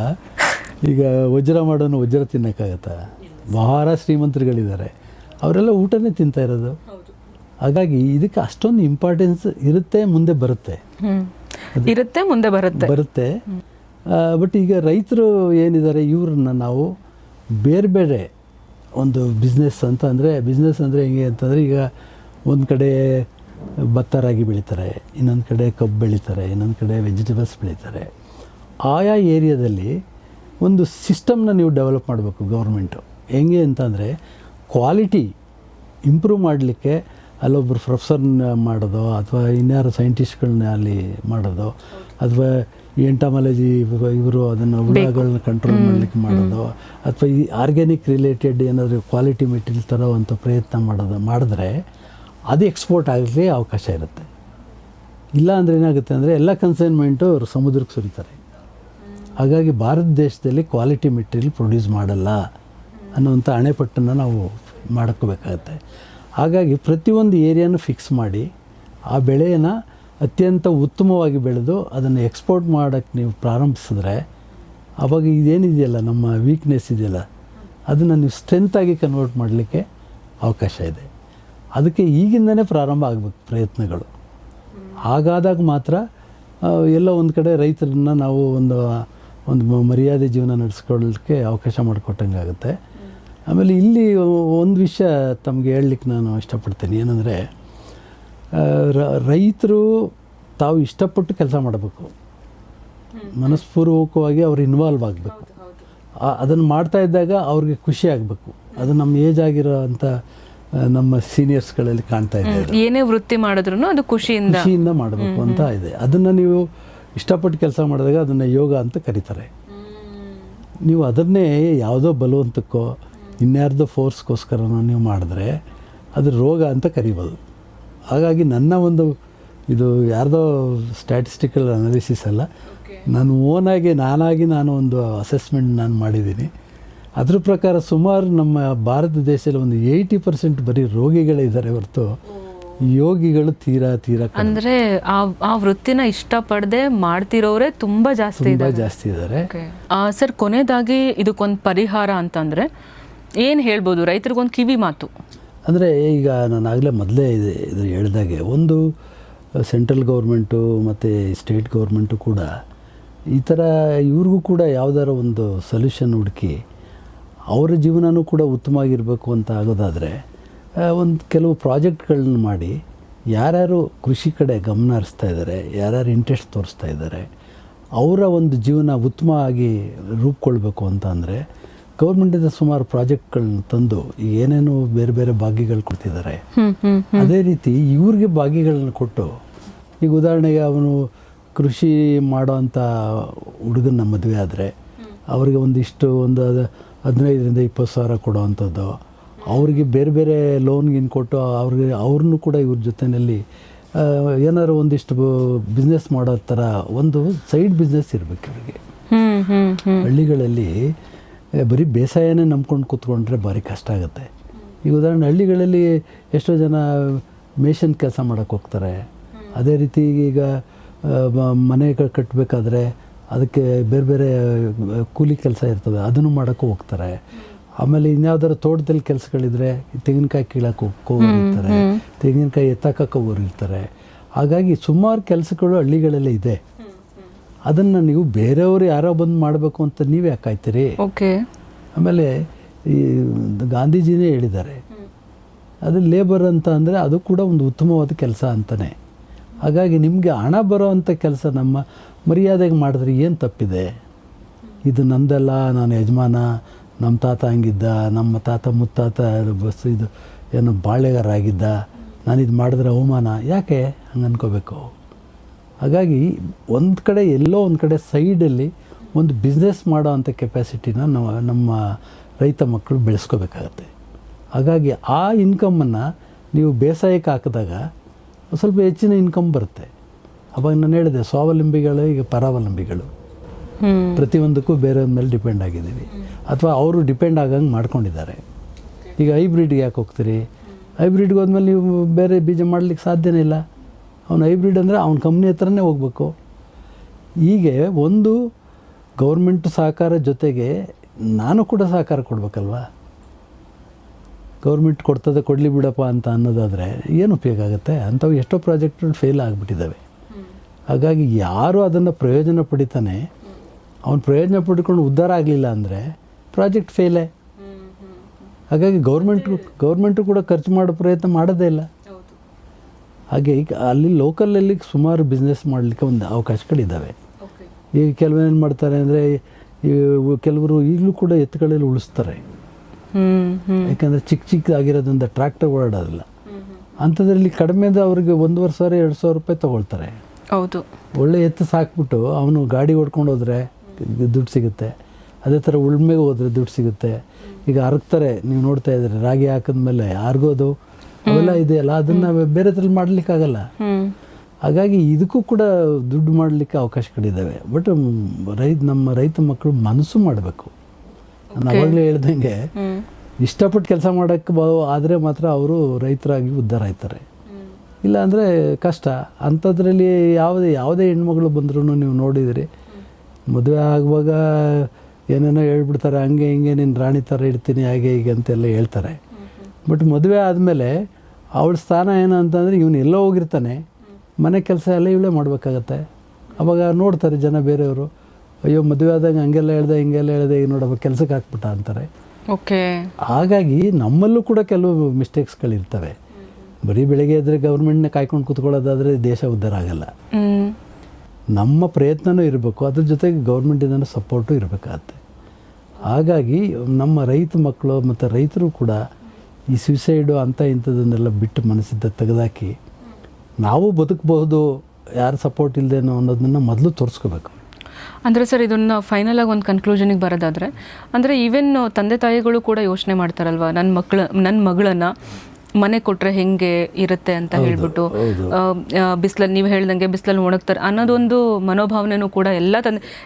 ಈಗ ವಜ್ರ ಮಾಡೋನು ವಜ್ರ ತಿನ್ನೋಕ್ಕಾಗತ್ತಾ? ಬಹಳ ಶ್ರೀಮಂತರುಗಳಿದ್ದಾರೆ, ಅವರೆಲ್ಲ ಊಟನೇ ತಿಂತಾ ಇರೋದು. ಹಾಗಾಗಿ ಇದಕ್ಕೆ ಅಷ್ಟೊಂದು ಇಂಪಾರ್ಟೆನ್ಸ್ ಇರುತ್ತೆ, ಮುಂದೆ ಬರುತ್ತೆ. ಬಟ್ ಈಗ ರೈತರು ಏನಿದ್ದಾರೆ, ಇವ್ರನ್ನ ನಾವು ಬೇರೆ ಬೇರೆ ಒಂದು ಬಿಸ್ನೆಸ್ ಅಂತ ಅಂದರೆ ಹೆಂಗೆ ಅಂತಂದರೆ, ಈಗ ಒಂದು ಕಡೆ ಭತ್ತ ರಾಗಿ ಬೆಳೀತಾರೆ, ಇನ್ನೊಂದು ಕಡೆ ಕಬ್ಬು ಬೆಳೀತಾರೆ, ಇನ್ನೊಂದು ಕಡೆ ವೆಜಿಟೇಬಲ್ಸ್ ಬೆಳೀತಾರೆ. ಆಯಾ ಏರಿಯಾದಲ್ಲಿ ಒಂದು ಸಿಸ್ಟಮ್ನ ನೀವು ಡೆವಲಪ್ ಮಾಡಬೇಕು ಗೌರ್ಮೆಂಟು. ಹೆಂಗೆ ಅಂತಂದರೆ ಕ್ವಾಲಿಟಿ ಇಂಪ್ರೂವ್ ಮಾಡಲಿಕ್ಕೆ ಅಲ್ಲೊಬ್ಬರು ಪ್ರೊಫೆಸರ್ನ ಮಾಡೋದು, ಅಥವಾ ಇನ್ಯಾರು ಸೈಂಟಿಸ್ಟ್ಗಳನ್ನ ಅಲ್ಲಿ ಮಾಡೋದು, ಅಥವಾ ಎಂಟಾಮಾಲಜಿ ಇವರು ಅದನ್ನು ಹುಳಗಳನ್ನ ಕಂಟ್ರೋಲ್ ಮಾಡಲಿಕ್ಕೆ ಮಾಡೋದು, ಅಥವಾ ಈ ಆರ್ಗ್ಯಾನಿಕ್ ರಿಲೇಟೆಡ್ ಏನಾದರೂ ಕ್ವಾಲಿಟಿ ಮೆಟೀರಿಯಲ್ ತರೋವಂಥ ಪ್ರಯತ್ನ ಮಾಡಿದ್ರೆ ಅದು ಎಕ್ಸ್ಪೋರ್ಟ್ ಆಗಲಿಕ್ಕೆ ಅವಕಾಶ ಇರುತ್ತೆ. ಇಲ್ಲ ಅಂದರೆ ಏನಾಗುತ್ತೆ ಅಂದರೆ ಎಲ್ಲ ಕನ್ಸೈನ್ಮೆಂಟು ಸಮುದ್ರಕ್ಕೆ ಸುರಿತಾರೆ. ಹಾಗಾಗಿ ಭಾರತ ದೇಶದಲ್ಲಿ ಕ್ವಾಲಿಟಿ ಮೆಟೀರಿಯಲ್ ಪ್ರೊಡ್ಯೂಸ್ ಮಾಡಲ್ಲ ಅನ್ನುವಂಥ ಅಣೆಪಟ್ಟನ್ನು ನಾವು ಮಾಡ್ಕೋಬೇಕಾಗತ್ತೆ. ಹಾಗಾಗಿ ಪ್ರತಿಯೊಂದು ಏರಿಯಾನು ಫಿಕ್ಸ್ ಮಾಡಿ ಆ ಬೆಳೆಯನ್ನು ಅತ್ಯಂತ ಉತ್ತಮವಾಗಿ ಬೆಳೆದು ಅದನ್ನು ಎಕ್ಸ್ಪೋರ್ಟ್ ಮಾಡೋಕ್ಕೆ ನೀವು ಪ್ರಾರಂಭಿಸಿದ್ರೆ, ಆವಾಗ ಇದೇನಿದೆಯಲ್ಲ, ನಮ್ಮ ವೀಕ್ನೆಸ್ ಇದೆಯಲ್ಲ, ಅದನ್ನು ನೀವು ಸ್ಟ್ರೆಂತಾಗಿ ಕನ್ವರ್ಟ್ ಮಾಡಲಿಕ್ಕೆ ಅವಕಾಶ ಇದೆ. ಅದಕ್ಕೆ ಈಗಿಂದನೇ ಪ್ರಾರಂಭ ಆಗಬೇಕು ಪ್ರಯತ್ನಗಳು. ಹಾಗಾದಾಗ ಮಾತ್ರ ಎಲ್ಲ ಒಂದು ಕಡೆ ರೈತರನ್ನ ನಾವು ಒಂದು ಮರ್ಯಾದೆ ಜೀವನ ನಡೆಸ್ಕೊಳ್ಳಲಿಕ್ಕೆ ಅವಕಾಶ ಮಾಡಿಕೊಟ್ಟಂಗೆ ಆಗುತ್ತೆ. ಆಮೇಲೆ ಇಲ್ಲಿ ಒಂದು ವಿಷಯ ತಮಗೆ ಹೇಳಲಿಕ್ಕೆ ನಾನು ಇಷ್ಟಪಡ್ತೀನಿ. ಏನಂದರೆ, ರೈತರು ತಾವು ಇಷ್ಟಪಟ್ಟು ಕೆಲಸ ಮಾಡಬೇಕು, ಮನಸ್ಪೂರ್ವಕವಾಗಿ ಅವ್ರು ಇನ್ವಾಲ್ವ್ ಆಗಬೇಕು. ಅದನ್ನು ಮಾಡ್ತಾ ಇದ್ದಾಗ ಅವ್ರಿಗೆ ಖುಷಿ ಆಗಬೇಕು. ಅದು ನಮ್ಮ ಏಜ್ ಆಗಿರೋ ಅಂಥ ನಮ್ಮ ಸೀನಿಯರ್ಸ್ಗಳಲ್ಲಿ ಕಾಣ್ತಾ ಇದ್ದಾರೆ. ಏನೇ ವೃತ್ತಿ ಮಾಡಿದ್ರು ಅದು ಖುಷಿಯಿಂದ ಮಾಡಬೇಕು ಅಂತ ಇದೆ. ಅದನ್ನು ನೀವು ಇಷ್ಟಪಟ್ಟು ಕೆಲಸ ಮಾಡಿದಾಗ ಅದನ್ನು ಯೋಗ ಅಂತ ಕರೀತಾರೆ. ನೀವು ಅದನ್ನೇ ಯಾವುದೋ ಬಲವಂತಕ್ಕೋ ಇನ್ಯಾರ್ದೋ ಫೋರ್ಸ್ಗೋಸ್ಕರನೋ ನೀವು ಮಾಡಿದ್ರೆ ಅದು ರೋಗ ಅಂತ ಕರಿಬೋದು. ಹಾಗಾಗಿ ನನ್ನ ಒಂದು ಇದು ಯಾರ್ದೋ ಸ್ಟ್ಯಾಟಿಸ್ಟಿಕಲ್ ಅನಾಲಿಸಿಸ್ ಅಲ್ಲ, ನಾನು ನಾನು ಒಂದು ಅಸೆಸ್ಮೆಂಟ್ ನಾನು ಮಾಡಿದ್ದೀನಿ. ಅದ್ರ ಪ್ರಕಾರ ಸುಮಾರು ನಮ್ಮ ಭಾರತ ದೇಶದಲ್ಲಿ ಒಂದು 80% ಬರೀ ರೋಗಿಗಳಿದ್ದಾರೆ ಹೊರತು ಯೋಗಿಗಳು ತೀರಾ ಅಂದ್ರೆ ಆ ವೃತ್ತಿನ ಇಷ್ಟಪಡದೆ ಮಾಡ್ತಿರೋರೇ ತುಂಬಾ ಜಾಸ್ತಿ ಇದ್ದಾರೆ. ಸರ್, ಕೊನೆಯದಾಗಿ ಇದಕ್ಕೊಂದು ಪರಿಹಾರ ಅಂತಂದ್ರೆ ಏನು ಹೇಳ್ಬೋದು ರೈತರಿಗೊಂದು ಕಿವಿ ಮಾತು? ಅಂದರೆ ಈಗ ನಾನು ಆಗಲೇ ಮೊದಲೇ ಇದು ಹೇಳಿದಾಗೆ ಒಂದು ಸೆಂಟ್ರಲ್ ಗೌರ್ಮೆಂಟು ಮತ್ತು ಸ್ಟೇಟ್ ಗೌರ್ಮೆಂಟು ಕೂಡ ಈ ಥರ ಇವ್ರಿಗೂ ಕೂಡ ಯಾವುದಾರ ಒಂದು ಸೊಲ್ಯೂಷನ್ ಹುಡುಕಿ ಅವರ ಜೀವನವೂ ಕೂಡ ಉತ್ತಮವಾಗಿರಬೇಕು ಅಂತ ಆಗೋದಾದರೆ ಒಂದು ಕೆಲವು ಪ್ರಾಜೆಕ್ಟ್ಗಳನ್ನ ಮಾಡಿ ಯಾರ್ಯಾರು ಕೃಷಿ ಕಡೆ ಗಮನ ಹರಿಸ್ತಾ ಇದ್ದಾರೆ, ಯಾರ್ಯಾರು ಇಂಟ್ರೆಸ್ಟ್ ತೋರಿಸ್ತಾ ಇದ್ದಾರೆ, ಅವರ ಒಂದು ಜೀವನ ಉತ್ತಮವಾಗಿ ರೂಪುಕೊಳ್ಬೇಕು ಅಂತ ಅಂದರೆ ಗೌರ್ಮೆಂಟಿಂದ ಸುಮಾರು ಪ್ರಾಜೆಕ್ಟ್ಗಳನ್ನ ತಂದು ಏನೇನು ಬೇರೆ ಬೇರೆ ಭಾಗ್ಯಗಳು ಕೊಡ್ತಿದ್ದಾರೆ. ಅದೇ ರೀತಿ ಇವ್ರಿಗೆ ಭಾಗ್ಯಗಳನ್ನ ಕೊಟ್ಟು, ಈಗ ಉದಾಹರಣೆಗೆ ಅವನು ಕೃಷಿ ಮಾಡೋ ಅಂಥ ಹುಡುಗನ ಮದುವೆ ಆದರೆ ಅವ್ರಿಗೆ ಒಂದು 15,000-20,000 ಕೊಡೋ ಅಂಥದ್ದು, ಅವ್ರಿಗೆ ಬೇರೆ ಬೇರೆ ಲೋನ್ಗಿನ್ ಕೊಟ್ಟು ಅವ್ರನ್ನೂ ಕೂಡ ಇವ್ರ ಜೊತೆಯಲ್ಲಿ ಏನಾದ್ರು ಒಂದಿಷ್ಟು ಬಿಸ್ನೆಸ್ ಮಾಡೋ ಥರ ಒಂದು ಸೈಡ್ ಬಿಸ್ನೆಸ್ ಇರಬೇಕು ಇವ್ರಿಗೆ. ಹಳ್ಳಿಗಳಲ್ಲಿ ಬರೀ ಬೇಸಾಯನೇ ನಂಬ್ಕೊಂಡು ಕೂತ್ಕೊಂಡ್ರೆ ಭಾರಿ ಕಷ್ಟ ಆಗುತ್ತೆ. ಈಗ ಉದಾಹರಣೆ ಹಳ್ಳಿಗಳಲ್ಲಿ ಎಷ್ಟೋ ಜನ ಮೇಷನ್ ಕೆಲಸ ಮಾಡೋಕ್ಕೆ ಹೋಗ್ತಾರೆ. ಅದೇ ರೀತಿ ಈಗ ಮನೆ ಕಟ್ಟಬೇಕಾದ್ರೆ ಅದಕ್ಕೆ ಬೇರೆ ಬೇರೆ ಕೂಲಿ ಕೆಲಸ ಇರ್ತದೆ, ಅದನ್ನು ಮಾಡೋಕ್ಕೂ ಹೋಗ್ತಾರೆ. ಆಮೇಲೆ ಇನ್ಯಾವ್ದಾರು ತೋಟದಲ್ಲಿ ಕೆಲಸಗಳಿದ್ರೆ ತೆಂಗಿನಕಾಯಿ ಕೀಳಕ್ಕೆ ಹೋಗೋರಿರ್ತಾರೆ, ತೆಂಗಿನಕಾಯಿ ಎತ್ತಾಕಕ್ಕೆ ಹೋಗೋರಿರ್ತಾರೆ. ಹಾಗಾಗಿ ಸುಮಾರು ಕೆಲಸಗಳು ಹಳ್ಳಿಗಳಲ್ಲೇ ಇದೆ. ಅದನ್ನು ನೀವು ಬೇರೆಯವರು ಯಾರೋ ಬಂದು ಮಾಡಬೇಕು ಅಂತ ನೀವೇ ಯಾಕಾಯ್ತೀರಿ? ಆಮೇಲೆ ಈ ಗಾಂಧೀಜಿನೇ ಹೇಳಿದ್ದಾರೆ, ಅದು ಲೇಬರ್ ಅಂತ ಅಂದರೆ ಅದು ಕೂಡ ಒಂದು ಉತ್ತಮವಾದ ಕೆಲಸ ಅಂತಲೇ. ಹಾಗಾಗಿ ನಿಮಗೆ ಹಣ ಬರೋ ಅಂಥ ಕೆಲಸ ನಮ್ಮ ಮರ್ಯಾದೆಗೆ ಮಾಡಿದ್ರೆ ಏನು ತಪ್ಪಿದೆ? ಇದು ನಂದಲ್ಲ, ನಾನು ಯಜಮಾನ, ನಮ್ಮ ತಾತ ಹಂಗಿದ್ದ, ನಮ್ಮ ತಾತ ಮುತ್ತಾತ ಇದು ಏನು ಬಾಳೆಗಾರ ಆಗಿದ್ದ, ನಾನಿದು ಮಾಡಿದ್ರೆ ಅವಮಾನ, ಯಾಕೆ ಹಂಗೆ ಅನ್ಕೋಬೇಕು? ಹಾಗಾಗಿ ಒಂದು ಕಡೆ ಎಲ್ಲೋ ಒಂದು ಕಡೆ ಸೈಡಲ್ಲಿ ಒಂದು ಬಿಸ್ನೆಸ್ ಮಾಡೋ ಅಂಥ ಕೆಪಾಸಿಟಿನ ನಮ್ಮ ರೈತ ಮಕ್ಕಳು ಬೆಳೆಸ್ಕೋಬೇಕಾಗತ್ತೆ. ಹಾಗಾಗಿ ಆ ಇನ್ಕಮನ್ನು ನೀವು ಬೇಸಾಯಕ್ಕೆ ಹಾಕಿದಾಗ ಸ್ವಲ್ಪ ಹೆಚ್ಚಿನ ಇನ್ಕಮ್ ಬರುತ್ತೆ. ಅವಾಗ ನಾನು ಹೇಳಿದೆ, ಸ್ವಾವಲಂಬಿಗಳು ಈಗ ಪರಾವಲಂಬಿಗಳು, ಪ್ರತಿಯೊಂದಕ್ಕೂ ಬೇರೆಯವ್ರ ಮೇಲೆ ಡಿಪೆಂಡ್ ಆಗಿದ್ದೀವಿ, ಅಥವಾ ಅವರು ಡಿಪೆಂಡ್ ಆಗಂಗೆ ಮಾಡ್ಕೊಂಡಿದ್ದಾರೆ. ಈಗ ಹೈಬ್ರಿಡ್ಗೆ ಯಾಕೆ ಹೋಗ್ತೀರಿ? ಹೈಬ್ರಿಡ್ಗೆ ಹೋದ್ಮೇಲೆ ನೀವು ಬೇರೆ ಬೀಜ ಮಾಡಲಿಕ್ಕೆ ಸಾಧ್ಯನೇ ಇಲ್ಲ. ಅವನು ಹೈಬ್ರಿಡ್ ಅಂದರೆ ಅವ್ನ ಕಂಪ್ನಿ ಹತ್ರನೇ ಹೋಗಬೇಕು. ಹೀಗೆ ಒಂದು ಗೌರ್ಮೆಂಟ್ ಸಹಕಾರ ಜೊತೆಗೆ ನಾನು ಕೂಡ ಸಹಕಾರ ಕೊಡಬೇಕಲ್ವ. ಗೌರ್ಮೆಂಟ್ ಕೊಡ್ತದೆ, ಕೊಡಲಿ ಬಿಡಪ್ಪ ಅಂತ ಅನ್ನೋದಾದರೆ ಏನು ಉಪಯೋಗ ಆಗುತ್ತೆ? ಅಂಥವು ಎಷ್ಟೋ ಪ್ರಾಜೆಕ್ಟ್ಗಳು ಫೇಲ್ ಆಗಿಬಿಟ್ಟಿದ್ದಾವೆ. ಹಾಗಾಗಿ ಯಾರು ಅದನ್ನು ಪ್ರಯೋಜನ ಪಡಿತಾನೆ, ಅವನು ಪ್ರಯೋಜನ ಪಡ್ಕೊಂಡು ಉದ್ಧಾರ ಆಗಲಿಲ್ಲ ಅಂದರೆ ಪ್ರಾಜೆಕ್ಟ್ ಫೇಲೇ. ಹಾಗಾಗಿ ಗೌರ್ಮೆಂಟು ಕೂಡ ಖರ್ಚು ಮಾಡೋ ಪ್ರಯತ್ನ ಮಾಡೋದೇ ಇಲ್ಲ. ಹಾಗೆ ಈಗ ಅಲ್ಲಿ ಲೋಕಲಲ್ಲಿ ಸುಮಾರು ಬಿಸ್ನೆಸ್ ಮಾಡಲಿಕ್ಕೆ ಒಂದು ಅವಕಾಶಗಳಿದ್ದಾವೆ. ಈಗ ಕೆಲವೇನು ಮಾಡ್ತಾರೆ ಅಂದರೆ, ಕೆಲವರು ಈಗಲೂ ಕೂಡ ಎತ್ತುಗಳಲ್ಲಿ ಉಳಿಸ್ತಾರೆ. ಯಾಕಂದರೆ ಚಿಕ್ಕದಾಗಿರೋದ್ರಿಂದ ಟ್ರ್ಯಾಕ್ಟರ್ ಓಡಾಡೋದಿಲ್ಲ. ಅಂಥದ್ರಲ್ಲಿ ಕಡಿಮೆದ ಅವ್ರಿಗೆ 1,500-2,000 ರೂಪಾಯಿ ತೊಗೊಳ್ತಾರೆ. ಹೌದು, ಒಳ್ಳೆ ಎತ್ತು ಸಾಕ್ಬಿಟ್ಟು ಅವನು ಗಾಡಿ ಓಡ್ಕೊಂಡು ಹೋದರೆ ದುಡ್ಡು ಸಿಗುತ್ತೆ. ಅದೇ ಥರ ಉಳ್ಮೆಗೆ ಹೋದರೆ ದುಡ್ಡು ಸಿಗುತ್ತೆ. ಈಗ ಅರಗ್ತಾರೆ, ನೀವು ನೋಡ್ತಾ ಇದ್ದೀರಿ, ರಾಗಿ ಹಾಕಿದ್ಮೇಲೆ ಆರ್ಗೋದು ಅವೆಲ್ಲ ಇದೆಯಲ್ಲ, ಅದನ್ನು ಬೇರೆ ಥರ ಮಾಡಲಿಕ್ಕಾಗಲ್ಲ. ಹಾಗಾಗಿ ಇದಕ್ಕೂ ಕೂಡ ದುಡ್ಡು ಮಾಡಲಿಕ್ಕೆ ಅವಕಾಶಗಳಿದ್ದಾವೆ. ಬಟ್ ನಮ್ಮ ರೈತ ಮಕ್ಕಳು ಮನಸ್ಸು ಮಾಡಬೇಕು. ನಾನು ಅವಾಗಲೇ ಹೇಳ್ದಂಗೆ ಇಷ್ಟಪಟ್ಟು ಕೆಲಸ ಮಾಡೋಕ್ಕೆ ಆದರೆ ಮಾತ್ರ ಅವರು ರೈತರಾಗಿ ಉದ್ಧಾರ ಆಯ್ತಾರೆ. ಇಲ್ಲ ಅಂದರೆ ಕಷ್ಟ. ಅಂಥದ್ರಲ್ಲಿ ಯಾವುದೇ ಹೆಣ್ಮಗಳು ಬಂದರೂ ನೀವು ನೋಡಿದಿರಿ, ಮದುವೆ ಆಗುವಾಗ ಏನೇನೋ ಹೇಳ್ಬಿಡ್ತಾರೆ, ಹಂಗೆ ಹಿಂಗೆ ನೀನು ರಾಣಿ ಥರ ಇಡ್ತೀನಿ, ಹಾಗೆ ಹೀಗೆ ಅಂತೆಲ್ಲ ಹೇಳ್ತಾರೆ. ಬಟ್ ಮದುವೆ ಆದಮೇಲೆ ಅವಳ ಸ್ಥಾನ ಏನು ಅಂತಂದರೆ, ಇವನು ಎಲ್ಲೋ ಹೋಗಿರ್ತಾನೆ, ಮನೆ ಕೆಲಸ ಎಲ್ಲ ಇವಳೇ ಮಾಡಬೇಕಾಗತ್ತೆ. ಅವಾಗ ನೋಡ್ತಾರೆ ಜನ ಬೇರೆಯವರು, ಅಯ್ಯೋ ಮದುವೆ ಆದಾಗ ಹಂಗೆಲ್ಲ ಹೇಳ್ದೆ ಹಿಂಗೆಲ್ಲ ಹೇಳ್ದೆ, ಈಗ ನೋಡಪ್ಪ ಕೆಲಸಕ್ಕೆ ಹಾಕ್ಬಿಟ್ಟ ಅಂತಾರೆ. ಹಾಗಾಗಿ ನಮ್ಮಲ್ಲೂ ಕೂಡ ಕೆಲವು ಮಿಸ್ಟೇಕ್ಸ್ಗಳಿರ್ತವೆ. ಬರೀ ಬೆಳಗ್ಗೆ ಎದ್ರೆ ಗೌರ್ಮೆಂಟ್ನ ಕಾಯ್ಕೊಂಡು ಕೂತ್ಕೊಳ್ಳೋದಾದರೆ ದೇಶ ಉದ್ಧಾರ ಆಗಲ್ಲ. ನಮ್ಮ ಪ್ರಯತ್ನವೂ ಇರಬೇಕು, ಅದ್ರ ಜೊತೆಗೆ ಗೌರ್ಮೆಂಟಿಂದ ಸಪೋರ್ಟು ಇರಬೇಕಾಗತ್ತೆ. ಹಾಗಾಗಿ ನಮ್ಮ ರೈತ ಮಕ್ಕಳು ಮತ್ತು ರೈತರು ಕೂಡ ಈ ಸುಸೈಡು ಅಂಥ ಇಂಥದನ್ನೆಲ್ಲ ಬಿಟ್ಟು ಮನಸ್ಸಿದ್ದ ತೆಗೆದಾಕಿ ನಾವು ಬದುಕಬಹುದು, ಯಾರು ಸಪೋರ್ಟ್ ಇಲ್ಲದೇನೋ ಅನ್ನೋದನ್ನು ಮೊದಲು ತೋರಿಸ್ಕೋಬೇಕು. ಅಂದರೆ ಸರ್ ಇದನ್ನು ಫೈನಲ್ ಆಗಿ ಒಂದು ಕನ್ಕ್ಲೂಷನಿಗೆ ಬರೋದಾದರೆ, ಅಂದರೆ ಈವನ್ ತಂದೆ ತಾಯಿಗಳು ಕೂಡ ಯೋಚನೆ ಮಾಡ್ತಾರಲ್ವ, ನನ್ನ ಮಗಳನ್ನು ಮನೆ ಕೊಟ್ಟರೆ ಹೆಂಗೆ ಇರುತ್ತೆ ಅಂತ ಹೇಳ್ಬಿಟ್ಟು, ಬಿಸಿಲಲ್ಲಿ ನೀವು ಹೇಳ್ದಂಗೆ ಬಿಸಿಲಲ್ಲಿ ಒಣಗ್ತಾರೆ ಅನ್ನೋದೊಂದು ಮನೋಭಾವನೆಯೂ ಕೂಡ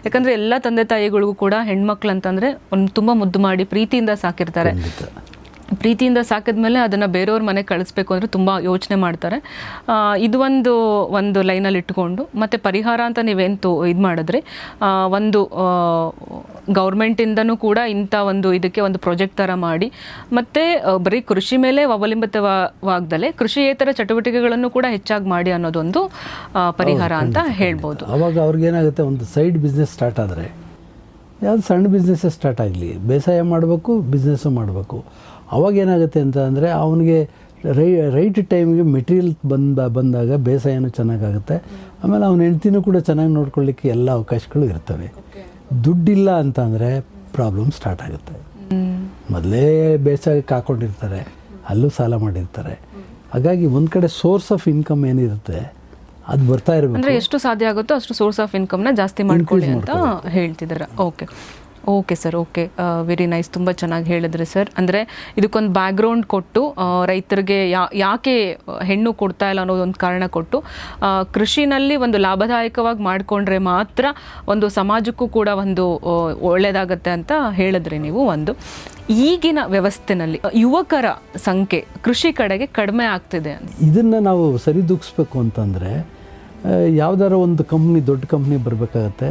ಯಾಕಂದರೆ ಎಲ್ಲ ತಂದೆ ತಾಯಿಗಳಿಗೂ ಕೂಡ ಹೆಣ್ಮಕ್ಳು ಅಂತಂದರೆ ಒಂದು ತುಂಬ ಮುದ್ದು ಮಾಡಿ ಪ್ರೀತಿಯಿಂದ ಸಾಕಿರ್ತಾರೆ. ಪ್ರೀತಿಯಿಂದ ಸಾಕಿದ್ಮೇಲೆ ಅದನ್ನು ಬೇರೆಯವ್ರ ಮನೆಗೆ ಕಳಿಸ್ಬೇಕು ಅಂದರೆ ತುಂಬ ಯೋಚನೆ ಮಾಡ್ತಾರೆ. ಇದು ಒಂದು ಲೈನಲ್ಲಿ ಇಟ್ಕೊಂಡು ಮತ್ತು ಪರಿಹಾರ ಅಂತ ನೀವೇನು ಇದು ಮಾಡಿದ್ರಿ, ಒಂದು ಗೌರ್ಮೆಂಟಿಂದನೂ ಕೂಡ ಇಂಥ ಇದಕ್ಕೆ ಒಂದು ಪ್ರಾಜೆಕ್ಟ್ ಥರ ಮಾಡಿ, ಮತ್ತು ಬರೀ ಕೃಷಿ ಮೇಲೆ ಅವಲಂಬಿತವಾಗದಲ್ಲೇ ಕೃಷಿಯೇತರ ಚಟುವಟಿಕೆಗಳನ್ನು ಕೂಡ ಹೆಚ್ಚಾಗಿ ಮಾಡಿ ಅನ್ನೋದೊಂದು ಪರಿಹಾರ ಅಂತ ಹೇಳ್ಬೋದು. ಆವಾಗ ಅವ್ರಿಗೇನಾಗುತ್ತೆ, ಒಂದು ಸೈಡ್ ಬಿಸ್ನೆಸ್ ಸ್ಟಾರ್ಟ್ ಆದರೆ, ಯಾವುದು ಸಣ್ಣ ಬಿಸ್ನೆಸ್ಸೇ ಸ್ಟಾರ್ಟ್ ಆಗಲಿ, ಬೇಸಾಯ ಮಾಡಬೇಕು, ಬಿಸ್ನೆಸ್ಸು ಮಾಡಬೇಕು. ಅವಾಗ ಏನಾಗುತ್ತೆ ಅಂತ ಅಂದರೆ ಅವನಿಗೆ ರೈಟ್ ಟೈಮಿಗೆ ಮೆಟೀರಿಯಲ್ ಬಂದಾಗ ಬೇಸಾಯನೂ ಚೆನ್ನಾಗಾಗುತ್ತೆ. ಆಮೇಲೆ ಅವನ ಹೆಂಡ್ತಿನೂ ಕೂಡ ಚೆನ್ನಾಗಿ ನೋಡ್ಕೊಳ್ಳಿಕ್ಕೆ ಎಲ್ಲ ಅವಕಾಶಗಳು ಇರ್ತವೆ. ದುಡ್ಡಿಲ್ಲ ಅಂತ ಅಂದರೆ ಪ್ರಾಬ್ಲಮ್ ಸ್ಟಾರ್ಟ್ ಆಗುತ್ತೆ. ಮೊದಲೇ ಬೇಸಾಯಕ್ಕೆ ಹಾಕ್ಕೊಂಡಿರ್ತಾರೆ, ಅಲ್ಲೂ ಸಾಲ ಮಾಡಿರ್ತಾರೆ. ಹಾಗಾಗಿ ಒಂದು ಕಡೆ ಸೋರ್ಸ್ ಆಫ್ ಇನ್ಕಮ್ ಏನಿರುತ್ತೆ ಅದು ಬರ್ತಾ ಇರಬೇಕು. ಅಂದರೆ ಎಷ್ಟು ಸಾಧ್ಯ ಆಗುತ್ತೋ ಅಷ್ಟು ಸೋರ್ಸ್ ಆಫ್ ಇನ್ಕಮ್ನ ಜಾಸ್ತಿ ಮಾಡ್ಕೊಳ್ಳಿ ಅಂತ ಹೇಳ್ತಿದ್ದಾರೆ. Okay sir, okay, very nice, ತುಂಬ ಚೆನ್ನಾಗಿ ಹೇಳಿದ್ರಿ ಸರ್. ಅಂದರೆ ಇದಕ್ಕೊಂದು ಬ್ಯಾಕ್ಗ್ರೌಂಡ್ ಕೊಟ್ಟು ರೈತರಿಗೆ ಯಾಕೆ ಹೆಣ್ಣು ಕೊಡ್ತಾ ಇಲ್ಲ ಅನ್ನೋದೊಂದು ಕಾರಣ ಕೊಟ್ಟು, ಕೃಷಿನಲ್ಲಿ ಒಂದು ಲಾಭದಾಯಕವಾಗಿ ಮಾಡಿಕೊಂಡ್ರೆ ಮಾತ್ರ ಒಂದು ಸಮಾಜಕ್ಕೂ ಕೂಡ ಒಂದು ಒಳ್ಳೆಯದಾಗತ್ತೆ ಅಂತ ಹೇಳಿದ್ರಿ ನೀವು. ಈಗಿನ ವ್ಯವಸ್ಥೆನಲ್ಲಿ ಯುವಕರ ಸಂಖ್ಯೆ ಕೃಷಿ ಕಡೆಗೆ ಕಡಿಮೆ ಆಗ್ತಿದೆ. ಇದನ್ನು ನಾವು ಸರಿದೂಗಿಸ್ಬೇಕು ಅಂತಂದರೆ ಯಾವುದಾರ ಒಂದು ಕಂಪ್ನಿ, ದೊಡ್ಡ ಕಂಪ್ನಿ ಬರಬೇಕಾಗತ್ತೆ.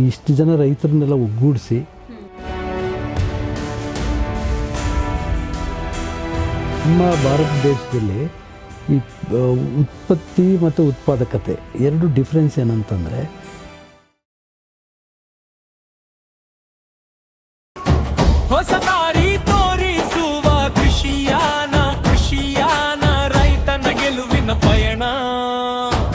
ಇಷ್ಟು ಜನ ರೈತರನ್ನೆಲ್ಲ ಒಗ್ಗೂಡಿಸಿ ನಮ್ಮ ಭಾರತ ದೇಶದಲ್ಲಿ ಈ ಉತ್ಪತ್ತಿ ಮತ್ತು ಉತ್ಪಾದಕತೆ ಎರಡು ಡಿಫ್ರೆನ್ಸ್ ಏನಂತಂದರೆ, ಹೊಸ